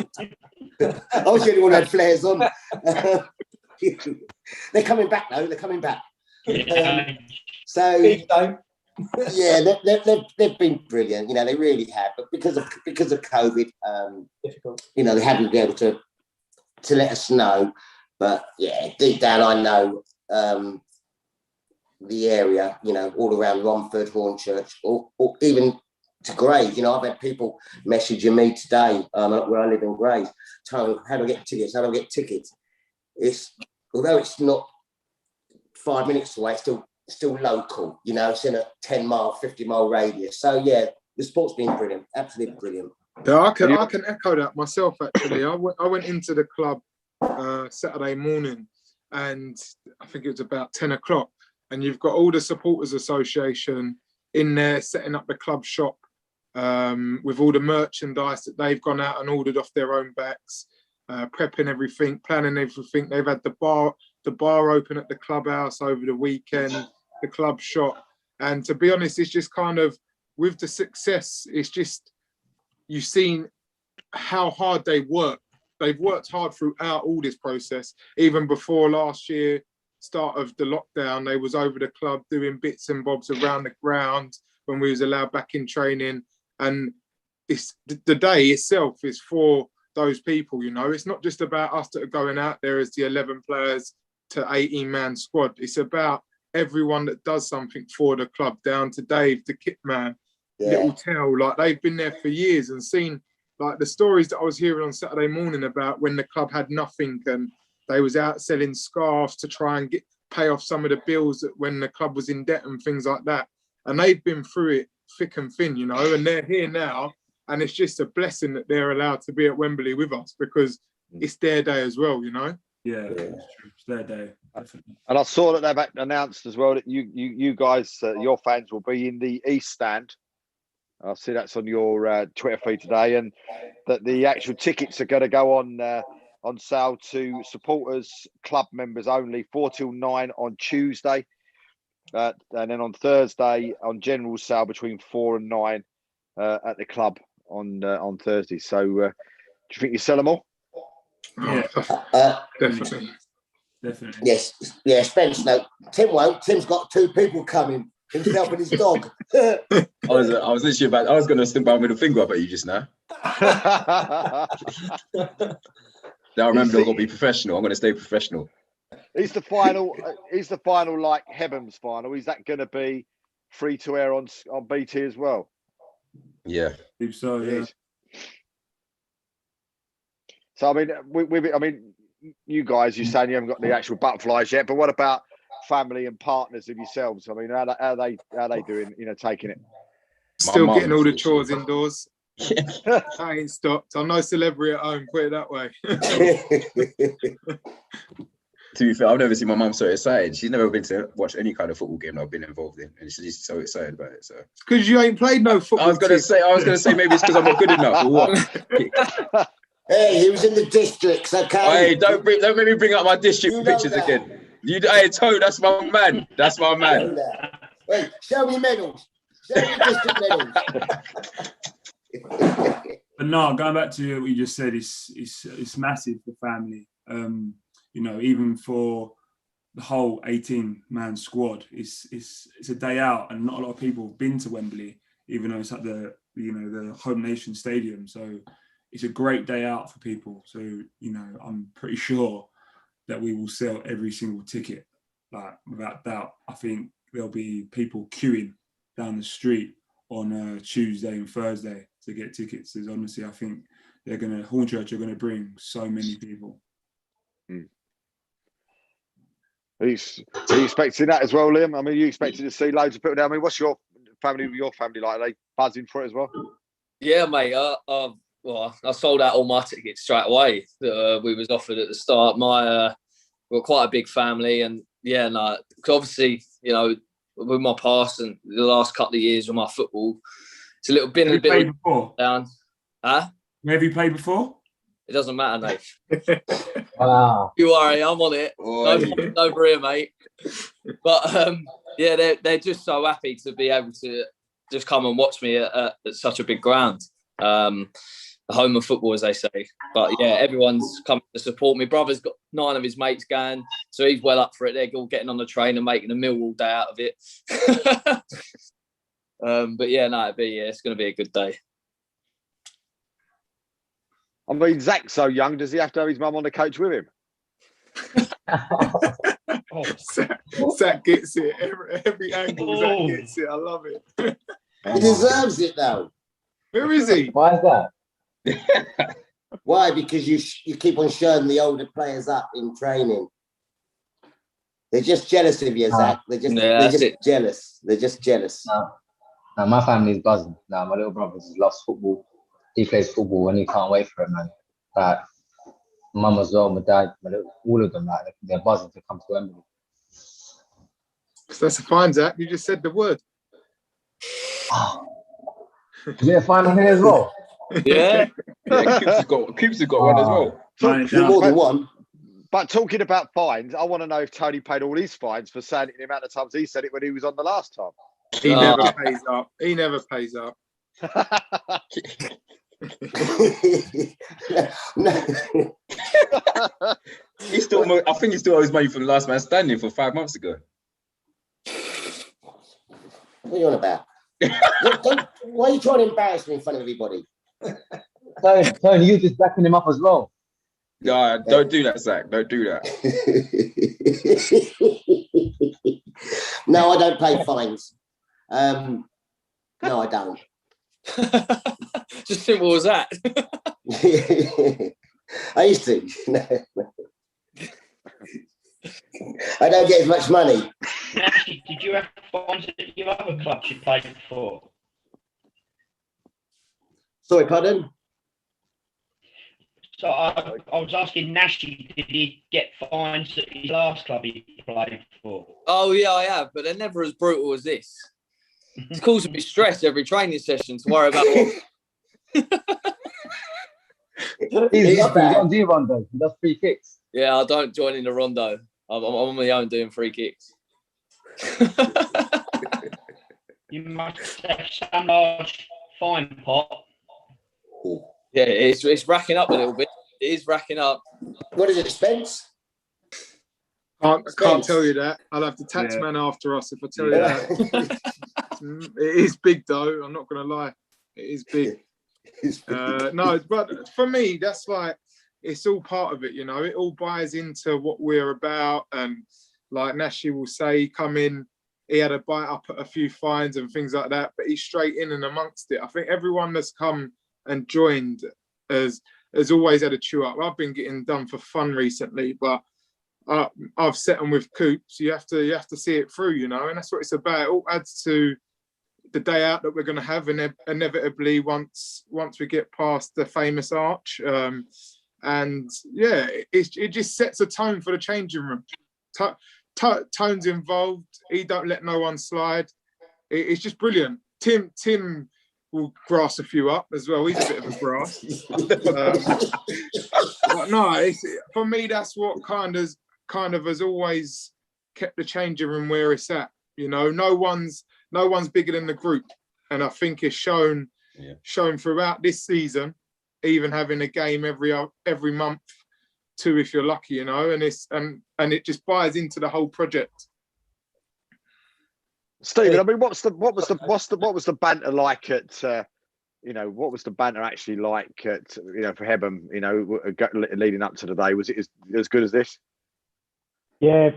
I was the only one who had flares on. They're coming back, though. They're coming back. So yeah, they've been brilliant. You know, they really have. But because of COVID, you know, they haven't been able to let us know. But yeah, deep down, I know the area. You know, all around Romford, Hornchurch, or even to Grays. You know, I've had people messaging me today where I live in Grays. Tony, how do I get tickets? How do I get tickets? Although it's not 5 minutes away, it's still local. You know, it's in a 10-mile, 50-mile radius. So yeah, the sport's been brilliant, absolutely brilliant. Yeah, I can echo that myself. Actually, I went into the club Saturday morning, and I think it was about 10 o'clock. And you've got all the supporters association in there setting up the club shop with all the merchandise that they've gone out and ordered off their own backs, prepping everything, planning everything. They've had the bar open at the clubhouse over the weekend, the club shop. And to be honest, it's just kind of, with the success, it's just, you've seen how hard they work. They've worked hard throughout all this process. Even before last year, start of the lockdown, they was over the club doing bits and bobs around the ground when we was allowed back in training. And it's the day itself is for those people, you know. It's not just about us that are going out there as the 11 players to 18-man squad. It's about everyone that does something for the club, down to Dave, the kit man, Little Tell. Like, they've been there for years and seen, like, the stories that I was hearing on Saturday morning about when the club had nothing and they was out selling scarves to try and pay off some of the bills that when the club was in debt and things like that. And they've been through it thick and thin, you know, and they're here now. And it's just a blessing that they're allowed to be at Wembley with us, because it's their day as well, you know? Yeah, it's true. It's their day. Definitely. And I saw that they've announced as well that you guys, your fans, will be in the East Stand. I see that's on your Twitter feed today, and that the actual tickets are going to go on sale to supporters, club members only, 4 till 9 on Tuesday, and then on Thursday on general sale between 4 and 9 at the club on Thursday. So, do you think you sell them all? Yeah, Definitely. definitely. Yes, yeah, Spence. No, Tim won't. Tim's got 2 people coming, himself and his dog. I was literally about. I was going to stick my middle finger up at you just now. Now remember, I've got to be professional. I'm going to stay professional. Is the final like Hebham's final? Is that going to be free to air on BT as well? Yeah. I think so, It yeah. is. So I mean, you guys, you're saying you haven't got the actual butterflies yet, but what about family and partners of yourselves? I mean, how are they doing? You know, taking it. Still My getting all mum's the literally- chores indoors. I ain't stopped. I'm no celebrity at home, put it that way. To be fair, I've never seen my mum so excited. She's never been to watch any kind of football game I've been involved in, and she's so excited about it. So Because you ain't played no football. I was gonna say maybe it's because I'm not good enough or what. Hey, he was in the districts, okay? Hey, don't make me bring up my district You know pictures that. again. Hey, Toe, that's my man. That's my I know man. that. Wait, show me medals. Show me district medals. But no, going back to what you just said, it's massive for family. You know, even for the whole 18-man squad, it's a day out, and not a lot of people have been to Wembley, even though it's at the home nation stadium. So it's a great day out for people. So, you know, I'm pretty sure that we will sell every single ticket, like without doubt. I think there'll be people queuing down the street on Tuesday and Thursday to get tickets. There's honestly, I think Hornchurch are gonna bring so many people. Are you expecting that as well, Liam? I mean, are you expecting to see loads of people down? I mean, what's your family like? Are they buzzing for it as well? Yeah, mate. Well, I sold out all my tickets straight away that we was offered at the start. We're quite a big family, and yeah, no, obviously, you know, with my past and the last couple of years with my football, it's a little bit down. Huh? Where have you played before? It doesn't matter, mate. Wow. You worry, I'm on it. No, over here, mate. But yeah, they're just so happy to be able to just come and watch me at such a big ground. The home of football, as they say. But yeah, everyone's coming to support me. Brother's got 9 of his mates going, so he's well up for it. They're all getting on the train and making a meal all day out of it. But yeah, no, it's going to be a good day. I mean, Zach's so young. Does he have to have his mum on the coach with him? Zach gets it. Every angle, Zach gets it. I love it. He deserves it, though. Where is he? Why is that? Why? Because you keep on showing the older players up in training. They're just jealous of you, Zach. They're just jealous. They're just jealous. No, my family's buzzing. No, my little brother's loves football. He plays football and he can't wait for it, man. Like, mum as well, my dad, all of them, like, they're buzzing to come to Wembley. That's fine, Zach. You just said the word. Is it a final here as well? Yeah. Coops has got one as well. More than one. But talking about fines, I want to know if Tony paid all his fines for saying it the amount of times he said it when he was on the last time. He never pays up. He never pays up. I think he still owes money from the last man standing for 5 months ago. What are you on about? Why are you trying to embarrass me in front of everybody? Tony, you're just backing him up as well. No, don't do that, Zach. Don't do that. No, I don't pay fines. No, I don't. Just simple as that. I used to. I don't get as much money. Actually, did you have fines at your other clubs you played for? Sorry, pardon? So I was asking Nashy, did he get fines at his last club he played for? Oh, yeah, I have, but they're never as brutal as this. It's causing me stress every training session to worry about what... He's on D rondo. He does free kicks. Yeah, I don't join in the rondo. I'm on my own doing free kicks. You must have some large fine pot. Ooh. Yeah, it's racking up a little bit. It is racking up. What is it, Spence? Can't tell you that. I'll have the tax man after us if I tell you that. It is big though. I'm not going to lie. It is big. No, but for me, that's like, it's all part of it, you know. It all buys into what we're about. And like Nashi will say, come in, he had a bite up at a few fines and things like that, but he's straight in and amongst it. I think everyone that's come and joined has always had a chew up. I've been getting done for fun recently, but I've set them with Coops. You have to see it through, you know, and that's what it's about. It all adds to the day out that we're going to have inevitably once we get past the famous arch. And yeah, it just sets a tone for the changing room. Tone's involved. He don't let no one slide. It's just brilliant. Tim will grass a few up as well. He's a bit of a grass. But no, for me, that's what kind of has always kept the changing room where it's at. You know, no one's bigger than the group, and I think it's shown throughout this season. Even having a game every month, 2 if you're lucky, you know, and it just buys into the whole project. Stephen, I mean, what was the banter like at? What was the banter actually like at? For Hebham, leading up to the day, was it as good as this? Yeah,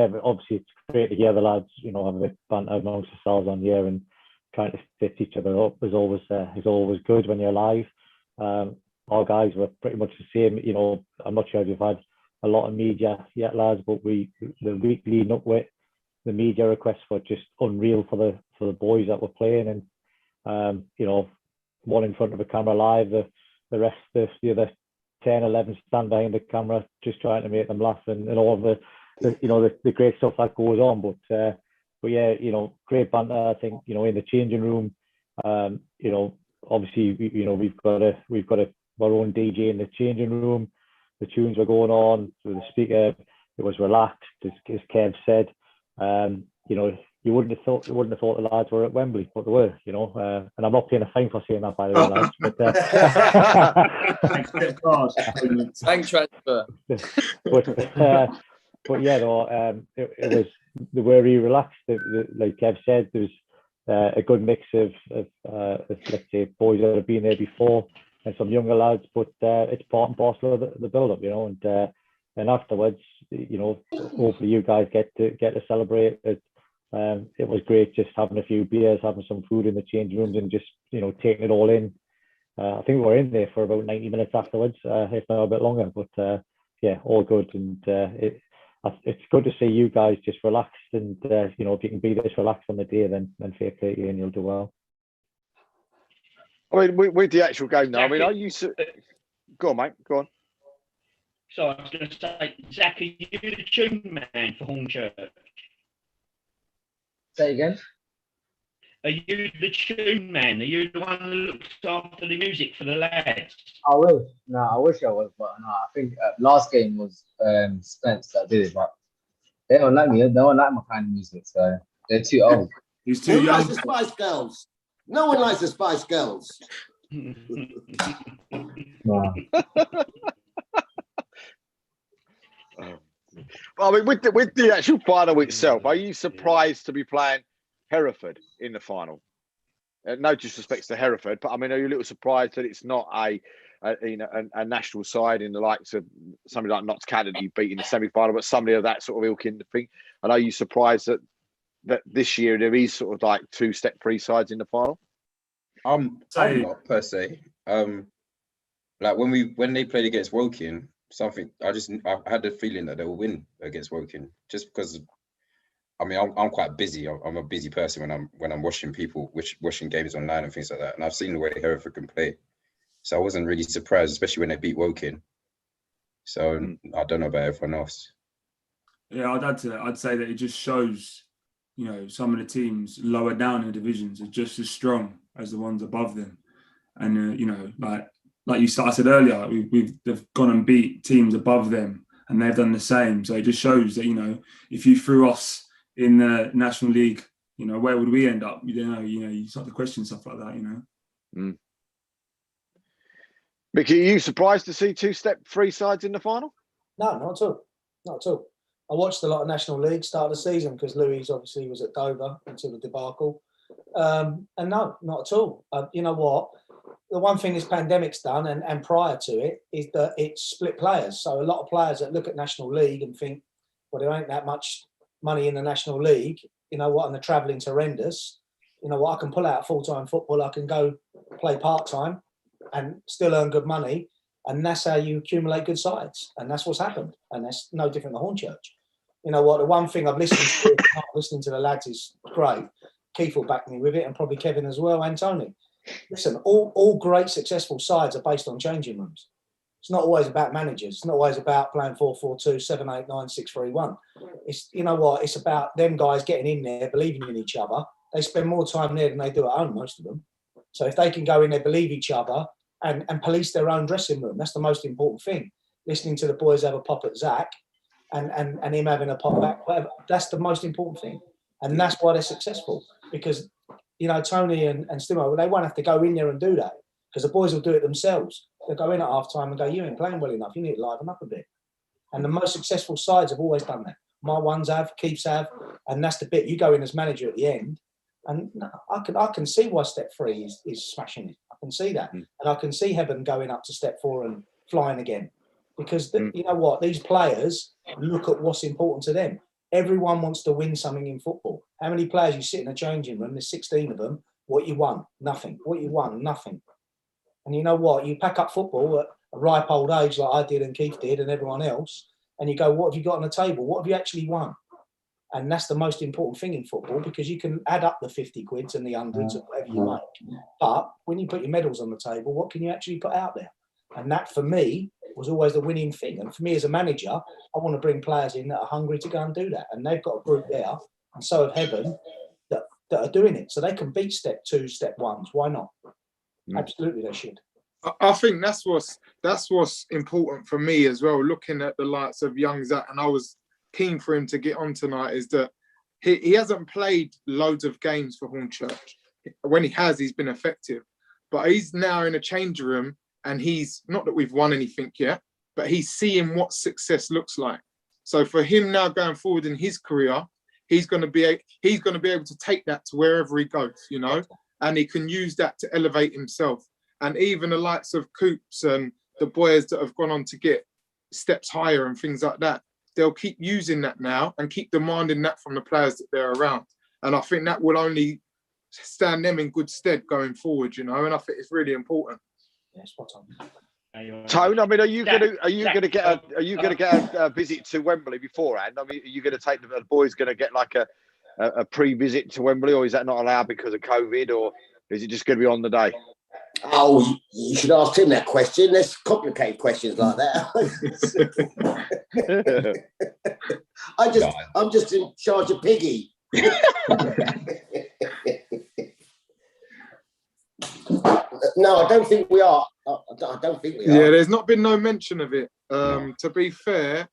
but obviously it's great to hear the lads, have a bit banter amongst themselves on here and trying to stitch each other up is always good when you're live. Our guys were pretty much the same. I'm not sure if you've had a lot of media yet, lads, but the week leading up with the media requests were just unreal for the boys that were playing, and one in front of a camera live, the rest of the other 10, 11 stand behind the camera just trying to make them laugh, and all of the great stuff that goes on. But yeah, great banter. I think in the changing room. Obviously we've got our own DJ in the changing room. The tunes were going on through the speaker. It was relaxed, as Kev said. You wouldn't have thought the lads were at Wembley, but they were. And I'm not paying a fine for saying that, by the way, lads. Thanks, transfer. But yeah, it was, they were really relaxed. Like Kev said, there was a good mix of let's say boys that have been there before and some younger lads, but it's part and parcel of the build-up, and afterwards, hopefully you guys get to celebrate it. It was great just having a few beers, having some food in the change rooms, and just taking it all in. I think we were in there for about 90 minutes afterwards, if not a bit longer, but yeah, all good. And it's good to see you guys just relaxed, and if you can be this relaxed on the day, then fair play to you and you'll do well. I mean, with the actual game now, I mean, I used to... Go on, mate, go on. So I was going to say, Zach, are you the tune man for Hornchurch? Say again? Are you the tune man? Are you the one who looks after the music for the lads? I will. No, I wish I was, but no, I think last game was Spence that did it, but they don't like me. They don't like my kind of music, so they're too old. He's too young. Likes the Spice Girls. No one likes the Spice Girls. No. I mean, with the actual final itself, are you surprised to be playing Hereford in the final? No disrespect to Hereford, but I mean, are you a little surprised that it's not a national side in the likes of somebody like Notts County that you beat in the semi-final, but somebody of that sort of ilk in the thing? And are you surprised that this year there is sort of like 2 step-free sides in the final? I'm not per se. Like when they played against Woking, I had the feeling that they will win against Woking, just because. I mean, I'm quite busy. I'm a busy person when I'm watching games online and things like that. And I've seen the way Hereford can play, so I wasn't really surprised, especially when they beat Woking. So I don't know about everyone else. Yeah, I'd say that it just shows, some of the teams lower down in the divisions are just as strong as the ones above them, and like you said earlier, they've gone and beat teams above them, and they've done the same. So it just shows that if you threw us in the National League, where would we end up? You start to question stuff like that, Mickey, are you surprised to see two-step three sides in the final? No, not at all. Not at all. I watched a lot of National League start of the season because Louis obviously was at Dover until the debacle. And no, not at all. You know what? The one thing this pandemic's done, and prior to it, is that it's split players. So a lot of players that look at National League and think, well, there ain't that much money in the National League, you know what, and the travelling's horrendous. You know what, I can pull out full-time football, I can go play part-time and still earn good money. And that's how you accumulate good sides. And that's what's happened. And that's no different than Hornchurch. You know what, the one thing I've listening to the lads is great. Keith will back me with it, and probably Kevin as well, and Tony. Listen, all great successful sides are based on changing rooms. It's not always about managers. It's not always about playing 4-4-2, 7-8-9, 6-3-1. It's, you know what, it's about them guys getting in there, believing in each other. They spend more time there than they do at home, most of them. So if they can go in there, believe each other, and police their own dressing room, that's the most important thing. Listening to the boys have a pop at Zach and him having a pop back, whatever, that's the most important thing. And that's why they're successful. Because, you know, Tony and Stimo, they won't have to go in there and do that, because the boys will do it themselves. They'll go in at half time and go, you ain't playing well enough, you need to liven up a bit. And the most successful sides have always done that. My ones have, Keith's have, and that's the bit. You go in as manager at the end, and I can see why step 3 is smashing it. I can see that. And I can see Heaven going up to step 4 and flying again. Because, you know what, these players look at what's important to them. Everyone wants to win something in football. How many players you sit in a changing room? There's 16 of them. What you won? Nothing. What you won? Nothing. And you know what? You pack up football at a ripe old age like I did and Keith did and everyone else, and you go, what have you got on the table? What have you actually won? And that's the most important thing in football, because you can add up the 50 quids and the hundreds of whatever you make. But when you put your medals on the table, what can you actually put out there? And that, for me, was always the winning thing. And for me as a manager, I want to bring players in that are hungry to go and do that. And they've got a group there, and so have Heaven, that are doing it. So they can beat step 2, step 1s. Why not? Absolutely, they should. I think that's what's important for me as well, looking at the likes of young Zach, and I was keen for him to get on tonight, is that he hasn't played loads of games for Hornchurch. When he has, he's been effective. But he's now in a change room, and he's, not that we've won anything yet, but he's seeing what success looks like. So for him now going forward in his career, he's going to be able to take that to wherever he goes, you know, and he can use that to elevate himself. And even the likes of Coops and the boys that have gone on to get steps higher and things like that, they'll keep using that now and keep demanding that from the players that they're around. And I think that will only stand them in good stead going forward, you know, and I think it's really important. Yeah, spot on. Tone, I mean, are you going to get a visit to Wembley beforehand? I mean, are you going to take the boys going to get like a pre-visit to Wembley, or is that not allowed because of COVID, or is it just going to be on the day? Oh, you should ask him that question. There's complicated questions like that. I'm just in charge of Piggy. No, I don't think we are. I don't think we are. Yeah, there's not been no mention of it. To be fair,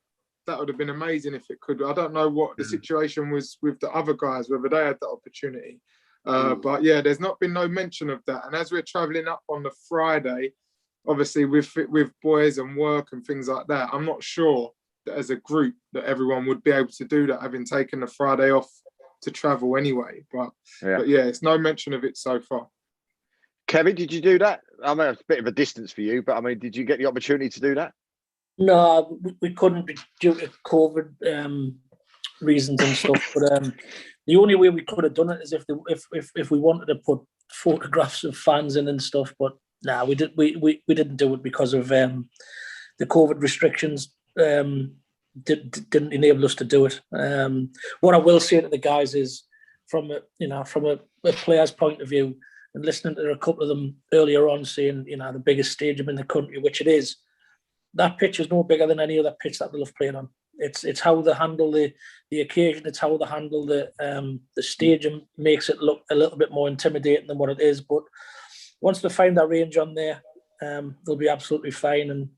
that would have been amazing if it could. I don't know what the situation was with the other guys, whether they had that opportunity. But yeah, there's not been no mention of that. And as we're travelling up on the Friday, obviously with boys and work and things like that, I'm not sure that as a group that everyone would be able to do that, having taken the Friday off to travel anyway. But yeah, it's no mention of it so far. Kevin, did you do that? I mean, it's a bit of a distance for you, but I mean, did you get the opportunity to do that? No, we couldn't due to COVID reasons and stuff. But the only way we could have done it is if we wanted to put photographs of fans in and stuff. But no, we didn't do it because of the COVID restrictions. Didn't enable us to do it. What I will say to the guys is, from a player's point of view, and listening to a couple of them earlier on saying, the biggest stadium in the country, which it is, that pitch is no bigger than any other pitch that they love playing on. It's how they handle the occasion. It's how they handle the stadium makes it look a little bit more intimidating than what it is. But once they find that range on there, they'll be absolutely fine. And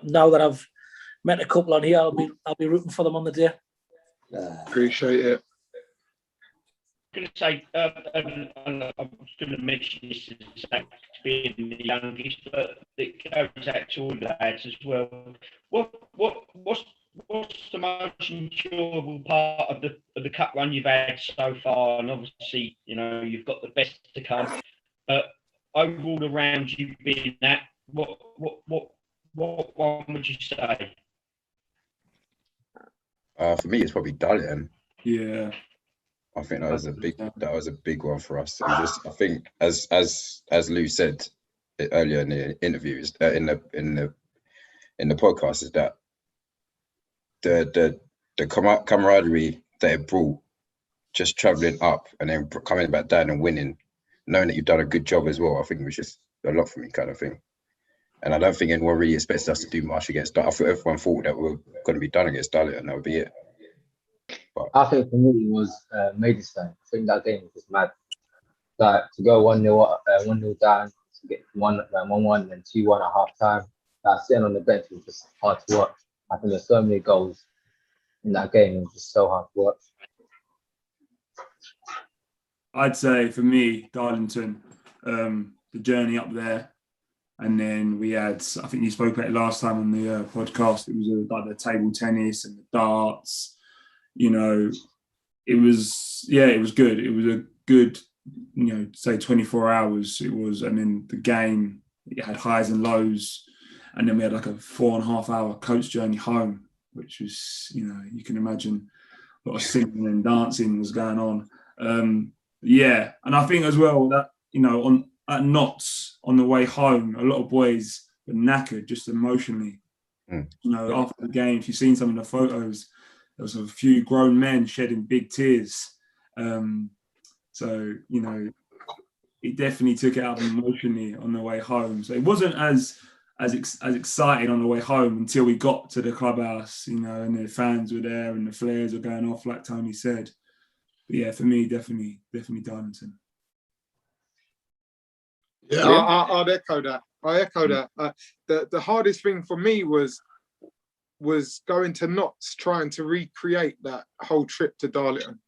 now that I've met a couple on here, I'll be rooting for them on the day. Appreciate it. going to say, and I was going to mention this as Zach being the youngest, but it goes out to all the lads as well. What's the most enjoyable part of the cup run you've had so far? And obviously, you know, you've got the best to come. But overall, around you being that, what one would you say? For me, it's probably Darlington. Yeah. I think that was a big one for us. And just, I think, as Lou said earlier in the interviews, in the podcast, is that the camaraderie that it brought, just traveling up and then coming back down and winning, knowing that you've done a good job as well. I think it was just a lot for me, kind of thing. And I don't think anyone really expected us to do much against Darlington. I thought everyone thought that we were going to be done against Darlington. That would be it. But I think for me it was Maidstone. I think that game was just mad. Like to go 1-0 down, to get 1-1 and 2-1 at half time. Like sitting on the bench was just hard to watch. I think there's so many goals in that game. It was just so hard to watch. I'd say for me, Darlington, the journey up there. And then we had, I think you spoke about it last time on the podcast, it was like the table tennis and the darts. You know, it was good. It was a good, you know, say 24 hours it was. And then the game, it had highs and lows. And then we had like a 4.5 hour coach journey home, which was, you know, you can imagine a lot of singing and dancing was going on. Yeah. And I think as well that, you know, at Notts on the way home, a lot of boys were knackered just emotionally. You know, after the game, if you've seen some of the photos, there was a few grown men shedding big tears. So, you know, it definitely took it out emotionally on the way home. So it wasn't as exciting on the way home until we got to the clubhouse, you know, and the fans were there and the flares were going off, like Tony said. But yeah, for me, definitely Darlington. Yeah, I'd echo that. The hardest thing for me was going to Notts, trying to recreate that whole trip to Darlington,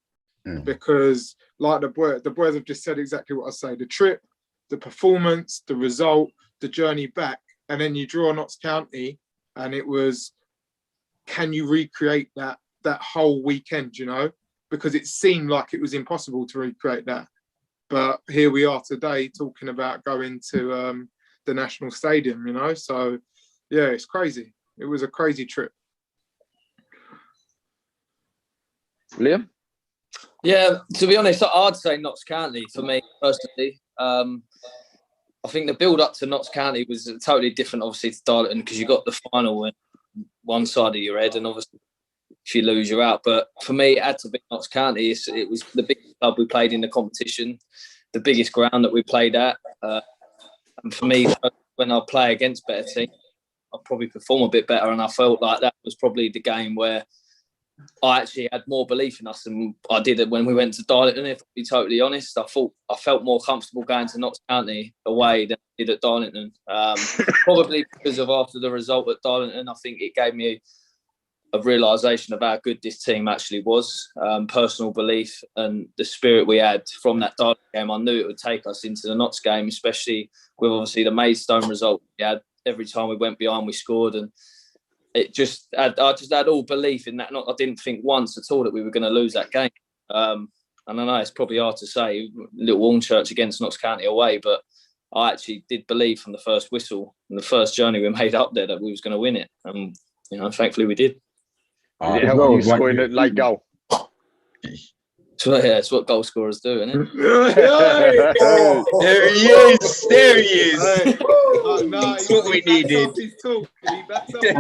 because like the boys have just said exactly what I say. The trip, the performance, the result, the journey back, and then you draw Notts County, and it was, can you recreate that whole weekend? You know, because it seemed like it was impossible to recreate that. But here we are today talking about going to the National Stadium, you know? So, yeah, it's crazy. It was a crazy trip. Liam? Yeah, to be honest, I'd say Notts County for me, personally. I think the build-up to Notts County was totally different, obviously, to Darlington, because you got the final in one side of your head, and obviously if you lose, you're out. But for me, it had to be Notts County. It was the biggest club we played in the competition, the biggest ground that we played at. And for me, when I play against better teams, I probably perform a bit better. And I felt like that was probably the game where I actually had more belief in us than I did when we went to Darlington. If to be totally honest, I felt more comfortable going to Notts County away than I did at Darlington. Probably because of after the result at Darlington, I think it gave me a realisation of how good this team actually was, personal belief and the spirit we had from that Darlington game. I knew it would take us into the Notts game, especially with obviously the Maidstone result we had. Every time we went behind, we scored, and I just had all belief in that. I didn't think once at all that we were going to lose that game. And I know it's probably hard to say, little Warnchurch against Notts County away, but I actually did believe from the first whistle and the first journey we made up there that we was going to win it, and you know, thankfully we did. Did it help you scoring a late goal? So yeah, it's what goal scorers do, isn't it? There he is. There he is. That's what we needed. And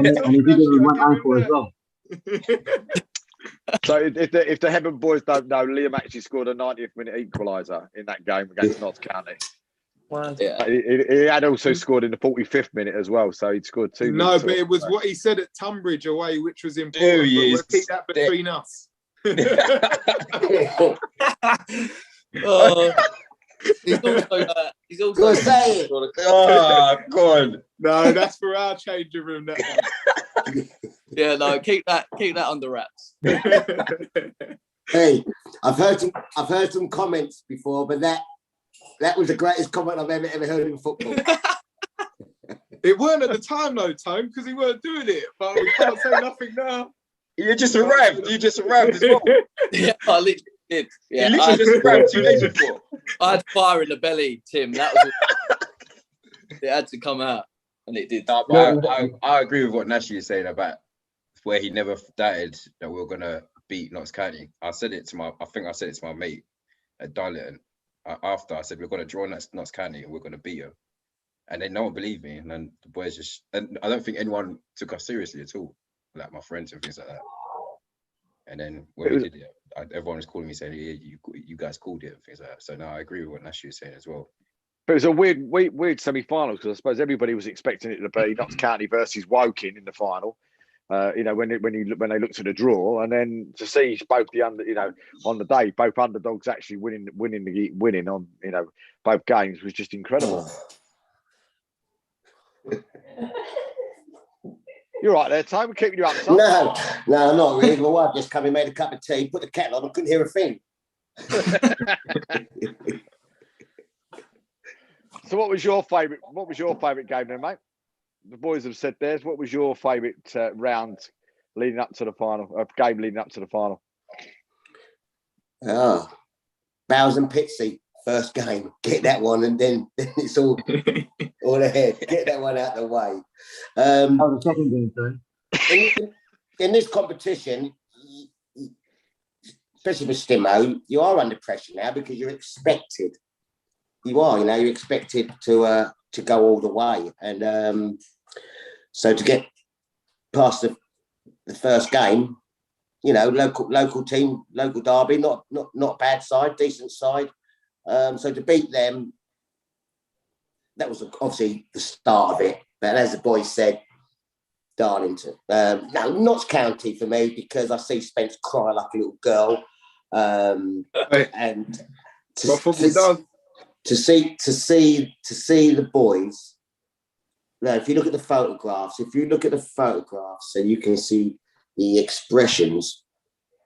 he did it with one ankle as well. So if the Heaven boys don't know, Liam actually scored a 90th minute equaliser in that game against Notts County. Wow. Yeah. He had also scored in the 45th minute as well, so he'd scored 2 minutes. No, but it was what he said at Tunbridge away, which was important. There he is. We'll keep that between us. He's also say it. Oh, God. No, that's for our changing room. That yeah, no, keep that under wraps. Hey, I've heard some comments before, but that was the greatest comment I've ever heard in football. It weren't at the time though, Tone, because he weren't doing it. But we can't say nothing now. You just arrived. You just arrived as well. Yeah, I literally did. Yeah, You literally just arrived 2 days before. I had fire in the belly, Tim. That was it had to come out, and it did. No, but I agree with what Nashi is saying about where he never doubted that we were gonna beat Notts County. I said it to my mate at Darlington after. I said we're gonna draw Notts County and we're gonna beat them, and then no one believed me. And then the boys and I don't think anyone took us seriously at all, like my friends and things like that. And then when we did it, everyone was calling me saying, "Yeah, you guys called it," and things like that. So no, I agree with what Nashi was saying as well. But it was a weird semi-final because I suppose everybody was expecting it to be Notts County versus Woking in the final. When they looked at the draw, and then to see both on the day both underdogs actually winning on both games was just incredible. You're right there, Tom. We're keeping you up. Son. No, not really. My wife just came and made a cup of tea, put the kettle on, and couldn't hear a thing. So, what was your favourite? What was your favourite game then, mate? The boys have said theirs. What was your favourite round leading up to the final? Game leading up to the final? Oh, Bowes and Pitsy, first game. Get that one, and then it's all ahead. Get that one out of the way. The second game, sorry. In this competition, especially with Stimo, you are under pressure now because you're expected. You're expected to go all the way, and so to get past the first game, local team, local derby, not bad side, decent side. So to beat them, that was obviously the start of it. But as the boys said, Darlington, Notts County for me because I see Spence cry like a little girl, and to see the boys. Now, if you look at the photographs, and you can see the expressions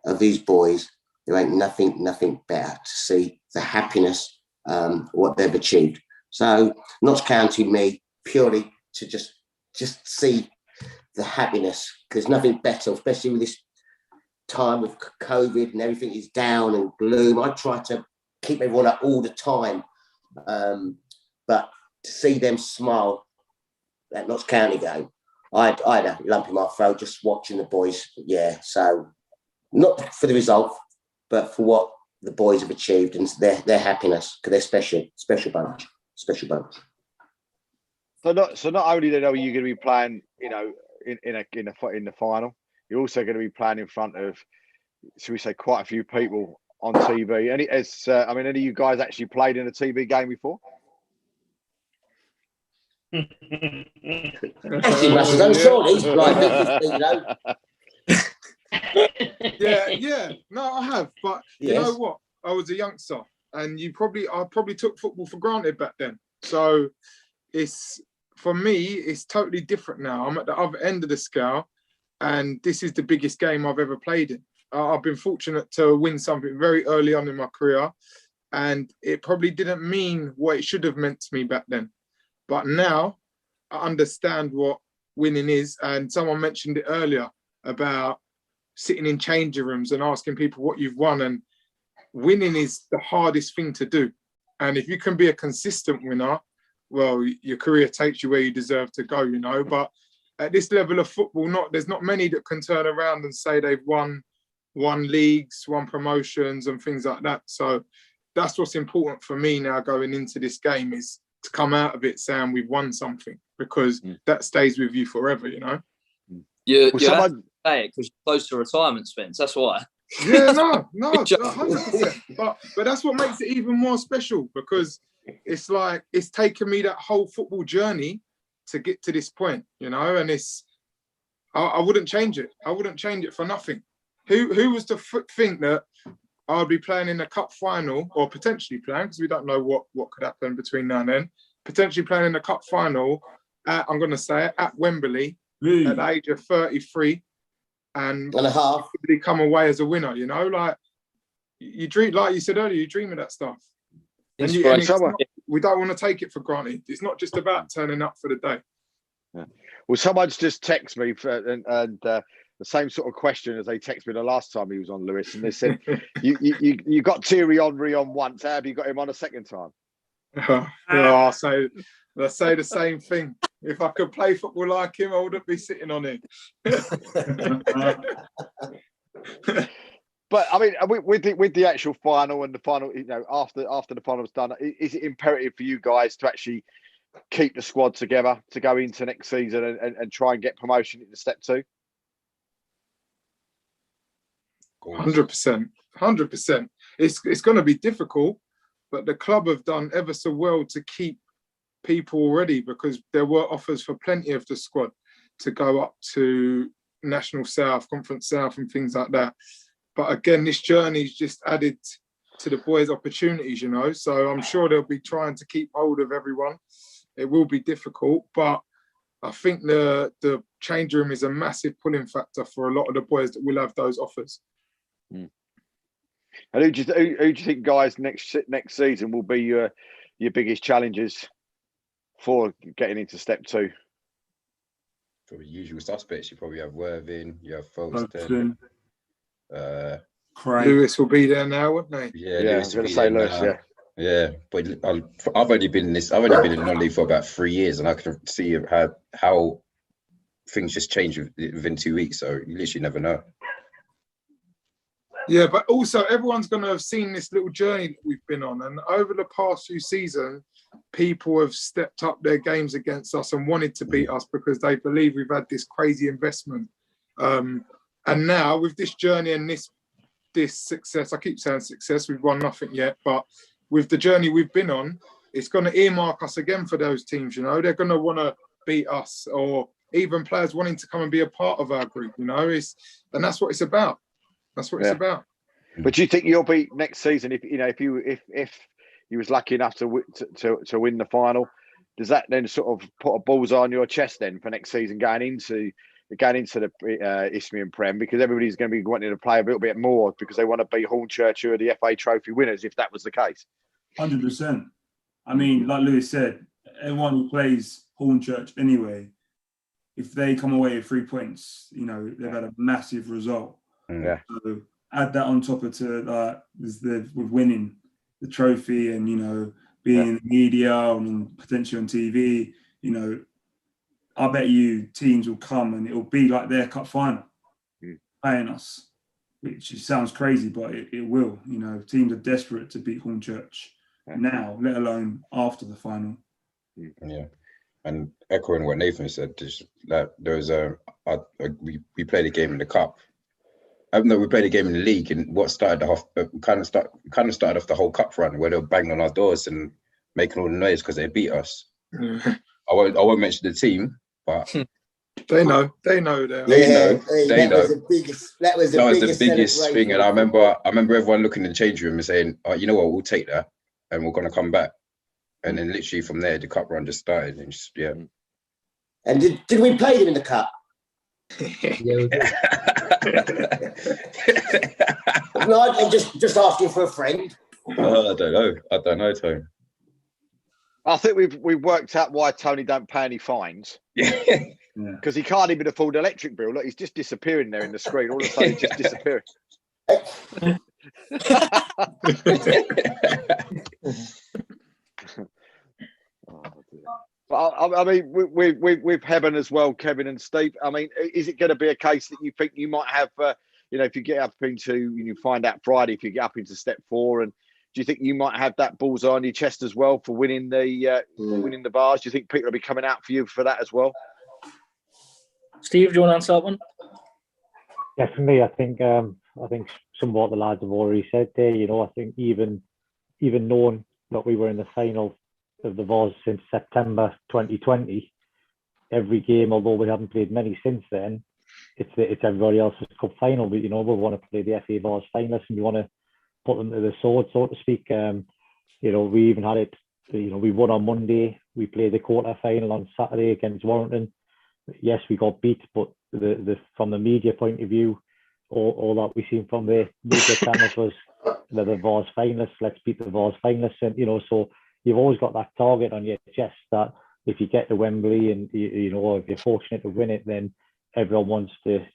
of these boys, there ain't nothing better to see the happiness, what they've achieved. So, Notts County, me, purely to just see the happiness, because nothing better, especially with this time with COVID and everything is down and gloom. I try to keep everyone up all the time, but to see them smile. That Notts County game, I had a lump in my throat just watching the boys. Yeah, so not for the result, but for what the boys have achieved and their happiness, because they're special bunch. So not only are you going to be playing, in the final, you're also going to be playing in front of, should we say, quite a few people on TV. Any of you guys actually played in a TV game before? Yeah. No, I have, but you know what? I was a youngster, and I probably took football for granted back then. So for me, it's totally different now. I'm at the other end of the scale, and this is the biggest game I've ever played in. I've been fortunate to win something very early on in my career, and it probably didn't mean what it should have meant to me back then. But now I understand what winning is. And someone mentioned it earlier about sitting in changing rooms and asking people what you've won. And winning is the hardest thing to do. And if you can be a consistent winner, well, your career takes you where you deserve to go, But at this level of football, there's not many that can turn around and say they've won leagues, won promotions and things like that. So that's what's important for me now going into this game, is to come out of it saying we've won something, because that stays with you forever, You have to say it because you're close to retirement, Spence. That's why. Yeah, no, 100%. But that's what makes it even more special, because it's like it's taken me that whole football journey to get to this point, And I wouldn't change it. I wouldn't change it for nothing. Who was to think that I'll be playing in a cup final, or potentially playing, because we don't know what could happen between now and then, potentially playing in a cup final I'm going to say it, at Wembley at the age of 33 and a half, come away as a winner, you dream, like you said earlier, you dream of that stuff. And Inspiration. we don't want to take it for granted. It's not just about turning up for the day. Yeah. Well, someone's just texted me and the same sort of question as they texted me the last time he was on, Lewis, and they said, "You got Thierry Henry on once. How have you got him on a second time?" I say the same thing. If I could play football like him, I wouldn't be sitting on it. But I mean, with the actual final and the final, after the final's done, is it imperative for you guys to actually keep the squad together to go into next season and try and get promotion into step 2? 100%. It's going to be difficult, but the club have done ever so well to keep people already, because there were offers for plenty of the squad to go up to National South, Conference South, and things like that. But again, this journey's just added to the boys' opportunities, so I'm sure they'll be trying to keep hold of everyone. It will be difficult, but I think the change room is a massive pulling factor for a lot of the boys that will have those offers. And who do you think, guys, next season will be your biggest challenges for getting into step 2? For the usual suspects, you probably have Worthing, you have Folkestone. Lewis will be there now, wouldn't they? Yeah, I was going to say Lewis. Now. Yeah, but I've only been in non-league for about 3 years, and I can see how things just change within 2 weeks. So you literally never know. Yeah, but also everyone's going to have seen this little journey that we've been on, and over the past few seasons, people have stepped up their games against us and wanted to beat us because they believe we've had this crazy investment. And now with this journey and this success, I keep saying success, we've won nothing yet, but with the journey we've been on, it's going to earmark us again for those teams. They're going to want to beat us, or even players wanting to come and be a part of our group. And that's what it's about. That's what it's about. But do you think you'll be next season if you was lucky enough to win the final? Does that then sort of put a bullseye on your chest then for next season going into the Isthmian Prem, because everybody's going to be wanting to play a little bit more because they want to beat Hornchurch, who are the FA Trophy winners, if that was the case? 100%. I mean, like Lewis said, everyone who plays Hornchurch anyway, if they come away with 3 points, they've had a massive result. Yeah. So add that on top of with winning the trophy and being in the media and potentially on TV. I bet you teams will come and it'll be like their cup final playing us, which sounds crazy, but it will. Teams are desperate to beat Hornchurch now, let alone after the final. Yeah, and echoing what Nathan said, just that there was we played a game in the cup. No, we played a game in the league, and what started off kind of started off the whole cup run, where they were banging on our doors and making all the noise because they beat us. I won't mention the team, but they know. They know. That was the biggest thing, and I remember everyone looking in the change room and saying, "Oh, you know what? We'll take that, and we're gonna come back." And then literally from there, the cup run just started, and yeah. And did we play them in the cup? Yeah, we did. No, I'm just asking for a friend. I don't know, Tony. I think we've worked out why Tony don't pay any fines. Because he can't even afford the electric bill. Look, he's just disappearing there in the screen. All of a sudden, he's just disappearing. I mean, with Heaven as well, Kevin and Steve. I mean, is it going to be a case that you think you might have, if you get up into, you find out Friday, if you get up into step 4, and do you think you might have that bullseye on your chest as well for winning the bars? Do you think people will be coming out for you for that as well? Steve, do you want to answer that one? Definitely. I think some of what the lads have already said there. I think even knowing that we were in the final of the Vos since September 2020, every game, although we haven't played many since then, it's everybody else's cup final. But we want to play the FA Vos finalists, and we want to put them to the sword, so to speak. We even had it. We won on Monday. We played the quarter final on Saturday against Warrington. Yes, we got beat, but from the media point of view, all that we've seen from the media channels was the Vars finalists. Let's beat the Vars finalists, and so you've always got that target on your chest that if you get to Wembley and if you're fortunate to win it, then everyone wants to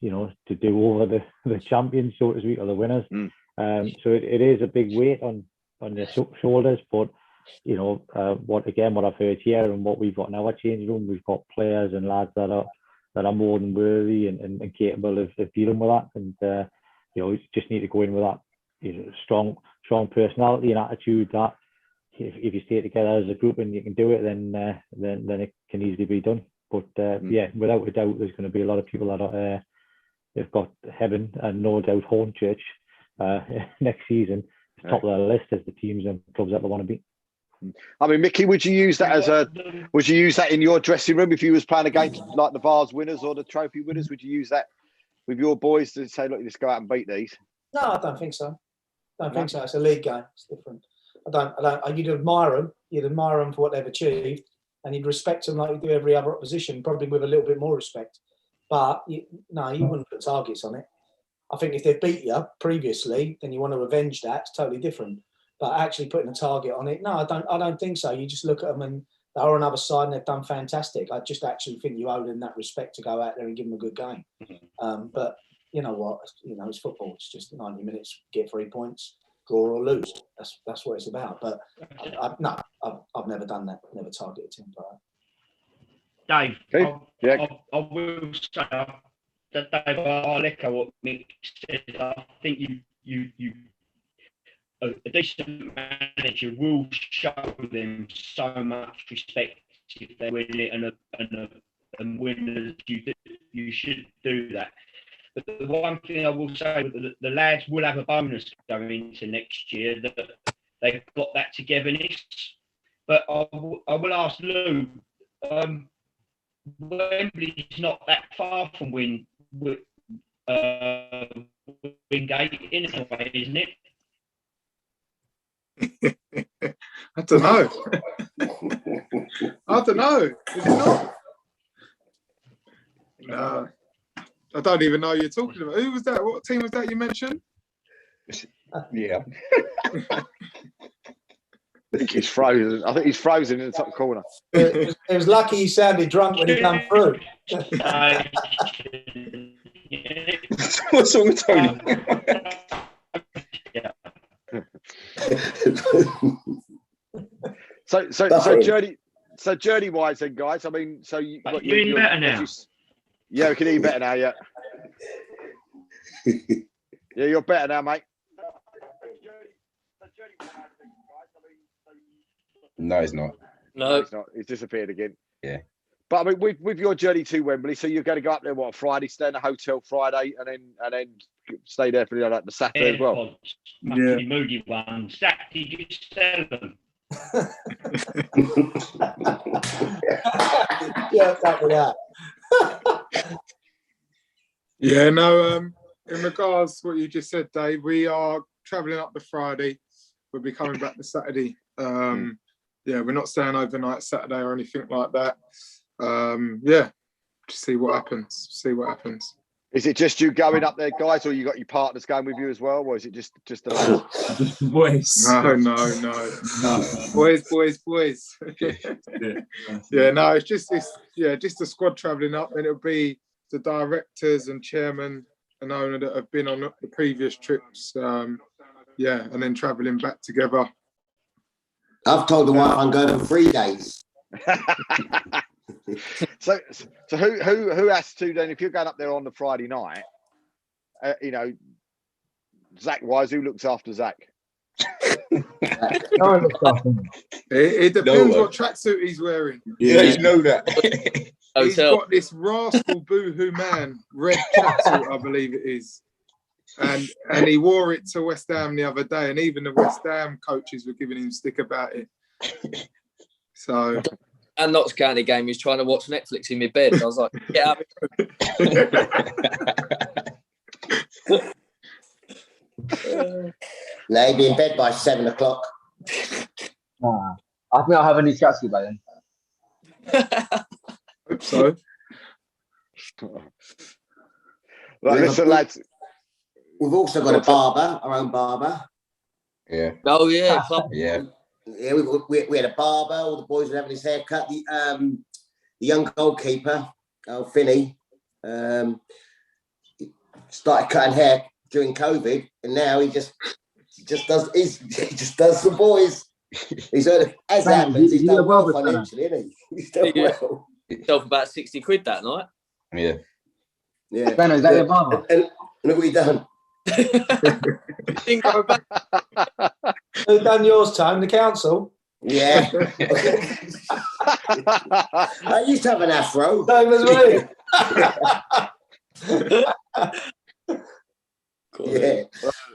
do over the champions, so to speak, or the winners. So it is a big weight on your shoulders, but what I've heard here and what we've got in our change room, we've got players and lads that are more than worthy and capable of dealing with that, and you just need to go in with that strong personality and attitude that if you stay together as a group and you can do it, then it can easily be done. But without a doubt, there's going to be a lot of people that have got heaven and no doubt Hornchurch next season top of the list as the teams and clubs that they want to beat. I mean, Mickey, would you use that in your dressing room if you was playing against like the Vars winners or the trophy winners? Would you use that with your boys to say, look, let's go out and beat these? No, I don't think so. Think so. It's a league game. It's different. You'd admire them for what they've achieved, and you'd respect them like you do every other opposition, probably with a little bit more respect. But you wouldn't put targets on it. I think if they beat you previously, then you want to avenge that. It's totally different. But actually putting a target on it, no, I don't think so. You just look at them and they're on the other side and they've done fantastic. I just actually think you owe them that respect to go out there and give them a good game. But you know what? It's football. It's just 90 minutes, get 3 points, draw or lose. That's what it's about. But I've never done that. Never targeted him like that. Dave, okay. I will say that Dave, I'll echo what Mick said. I think you a decent manager will show them so much respect if they win it, and winners you should do that. But the one thing I will say, the lads will have a bonus going into next year that they've got that togetherness. But I will ask Lou, Wembley's not that far from Wingate in a way, isn't it? I don't know. I don't know. Is it not? No. I don't even know who you're talking about. Who was that? What team was that you mentioned? Yeah. I think he's frozen. In the top corner. It was lucky he sounded drunk when he came through. What's wrong with Tony? So journey wise then, guys. I mean, so you're better now. Yeah, we can hear you better now. Yeah. Yeah, you're better now, mate. No, he's not. No, he's not. He's disappeared again. Yeah. But I mean, with your journey to Wembley, so you're going to go up there Friday, stay in a hotel Friday, and then stay there for the Saturday as well. Yeah. Moody one. Saturday, you sell them. Yeah, exactly that. Yeah, no. In regards to what you just said, Dave, we are travelling up the Friday. We'll be coming back the Saturday. Yeah, we're not staying overnight Saturday or anything like that. Yeah, just see what happens. Is it just you going up there, guys, or you got your partners going with you as well, or is it just the lads? Just the boys. No. Boys. Yeah, no, it's just the squad travelling up, and it'll be the directors and chairman and owner that have been on the previous trips. Yeah, and then travelling back together. I've told the wife I'm going for 3 days. So who has to then, if you're going up there on the Friday night, Zach wise, who looks after Zach? No one looks after me. It depends what tracksuit he's wearing. Yeah, you know that. He's got this rascal boohoo man red tracksuit, I believe it is. And he wore it to West Ham the other day, and even the West Ham coaches were giving him stick about it. So, and Notts County game, he was trying to watch Netflix in my bed. I was like, get out of here. No, he'd be in bed by 7 o'clock. I think I'll have a new tracksuit by then. Hope so. Right, listen, lads. We've also got a barber, our own barber. Yeah. Oh yeah, club. Yeah. Yeah, we had a barber. All the boys were having his hair cut. The young goalkeeper, Finney, started cutting hair during COVID, and now he just does the boys. He's as happens. He's done well financially, isn't he? He's done well. Himself about 60 quid that night. Yeah. Ben, is that your barber? And look what he done. Didn't go back. Who done yours, Tone? The council? Yeah. I used to have an afro. Same as me. Yeah.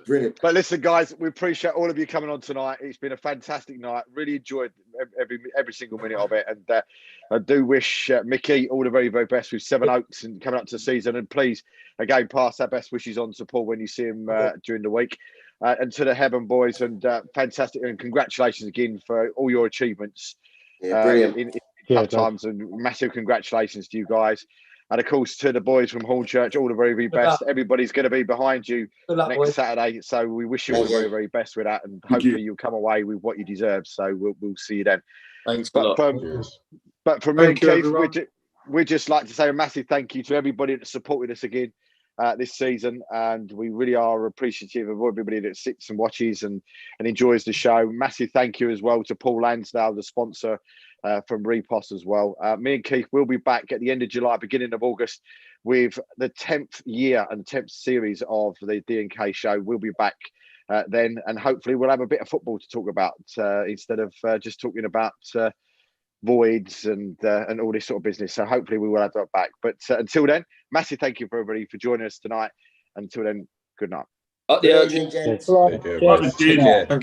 Brilliant. But listen, guys, we appreciate all of you coming on tonight. It's been a fantastic night. Really enjoyed every single minute of it. And I do wish Mickey all the very, very best with Seven Oaks and coming up to the season. And please, again, pass our best wishes on to Paul when you see him during the week. And to the Heaven boys, and fantastic. And congratulations again for all your achievements. Yeah, brilliant. In tough times, and massive congratulations to you guys. And of course, to the boys from Hornchurch, all the very, very best. Everybody's going to be behind you next Saturday. So we wish you all the very, very best with that. And hopefully you'll come away with what you deserve. So we'll see you then. Thanks a lot. But from me and Keith, we'd just like to say a massive thank you to everybody that supported us again this season. And we really are appreciative of everybody that sits and watches and enjoys the show. Massive thank you as well to Paul Lansdale, the sponsor from Reposs as well. Me and Keith will be back at the end of July, beginning of August, with the 10th year and 10th series of the D&K show. We'll be back then, and hopefully we'll have a bit of football to talk about instead of just talking about voids and all this sort of business. So hopefully we will have that back. But until then, massive thank you for everybody for joining us tonight. Until then, good night. Yeah. Take care.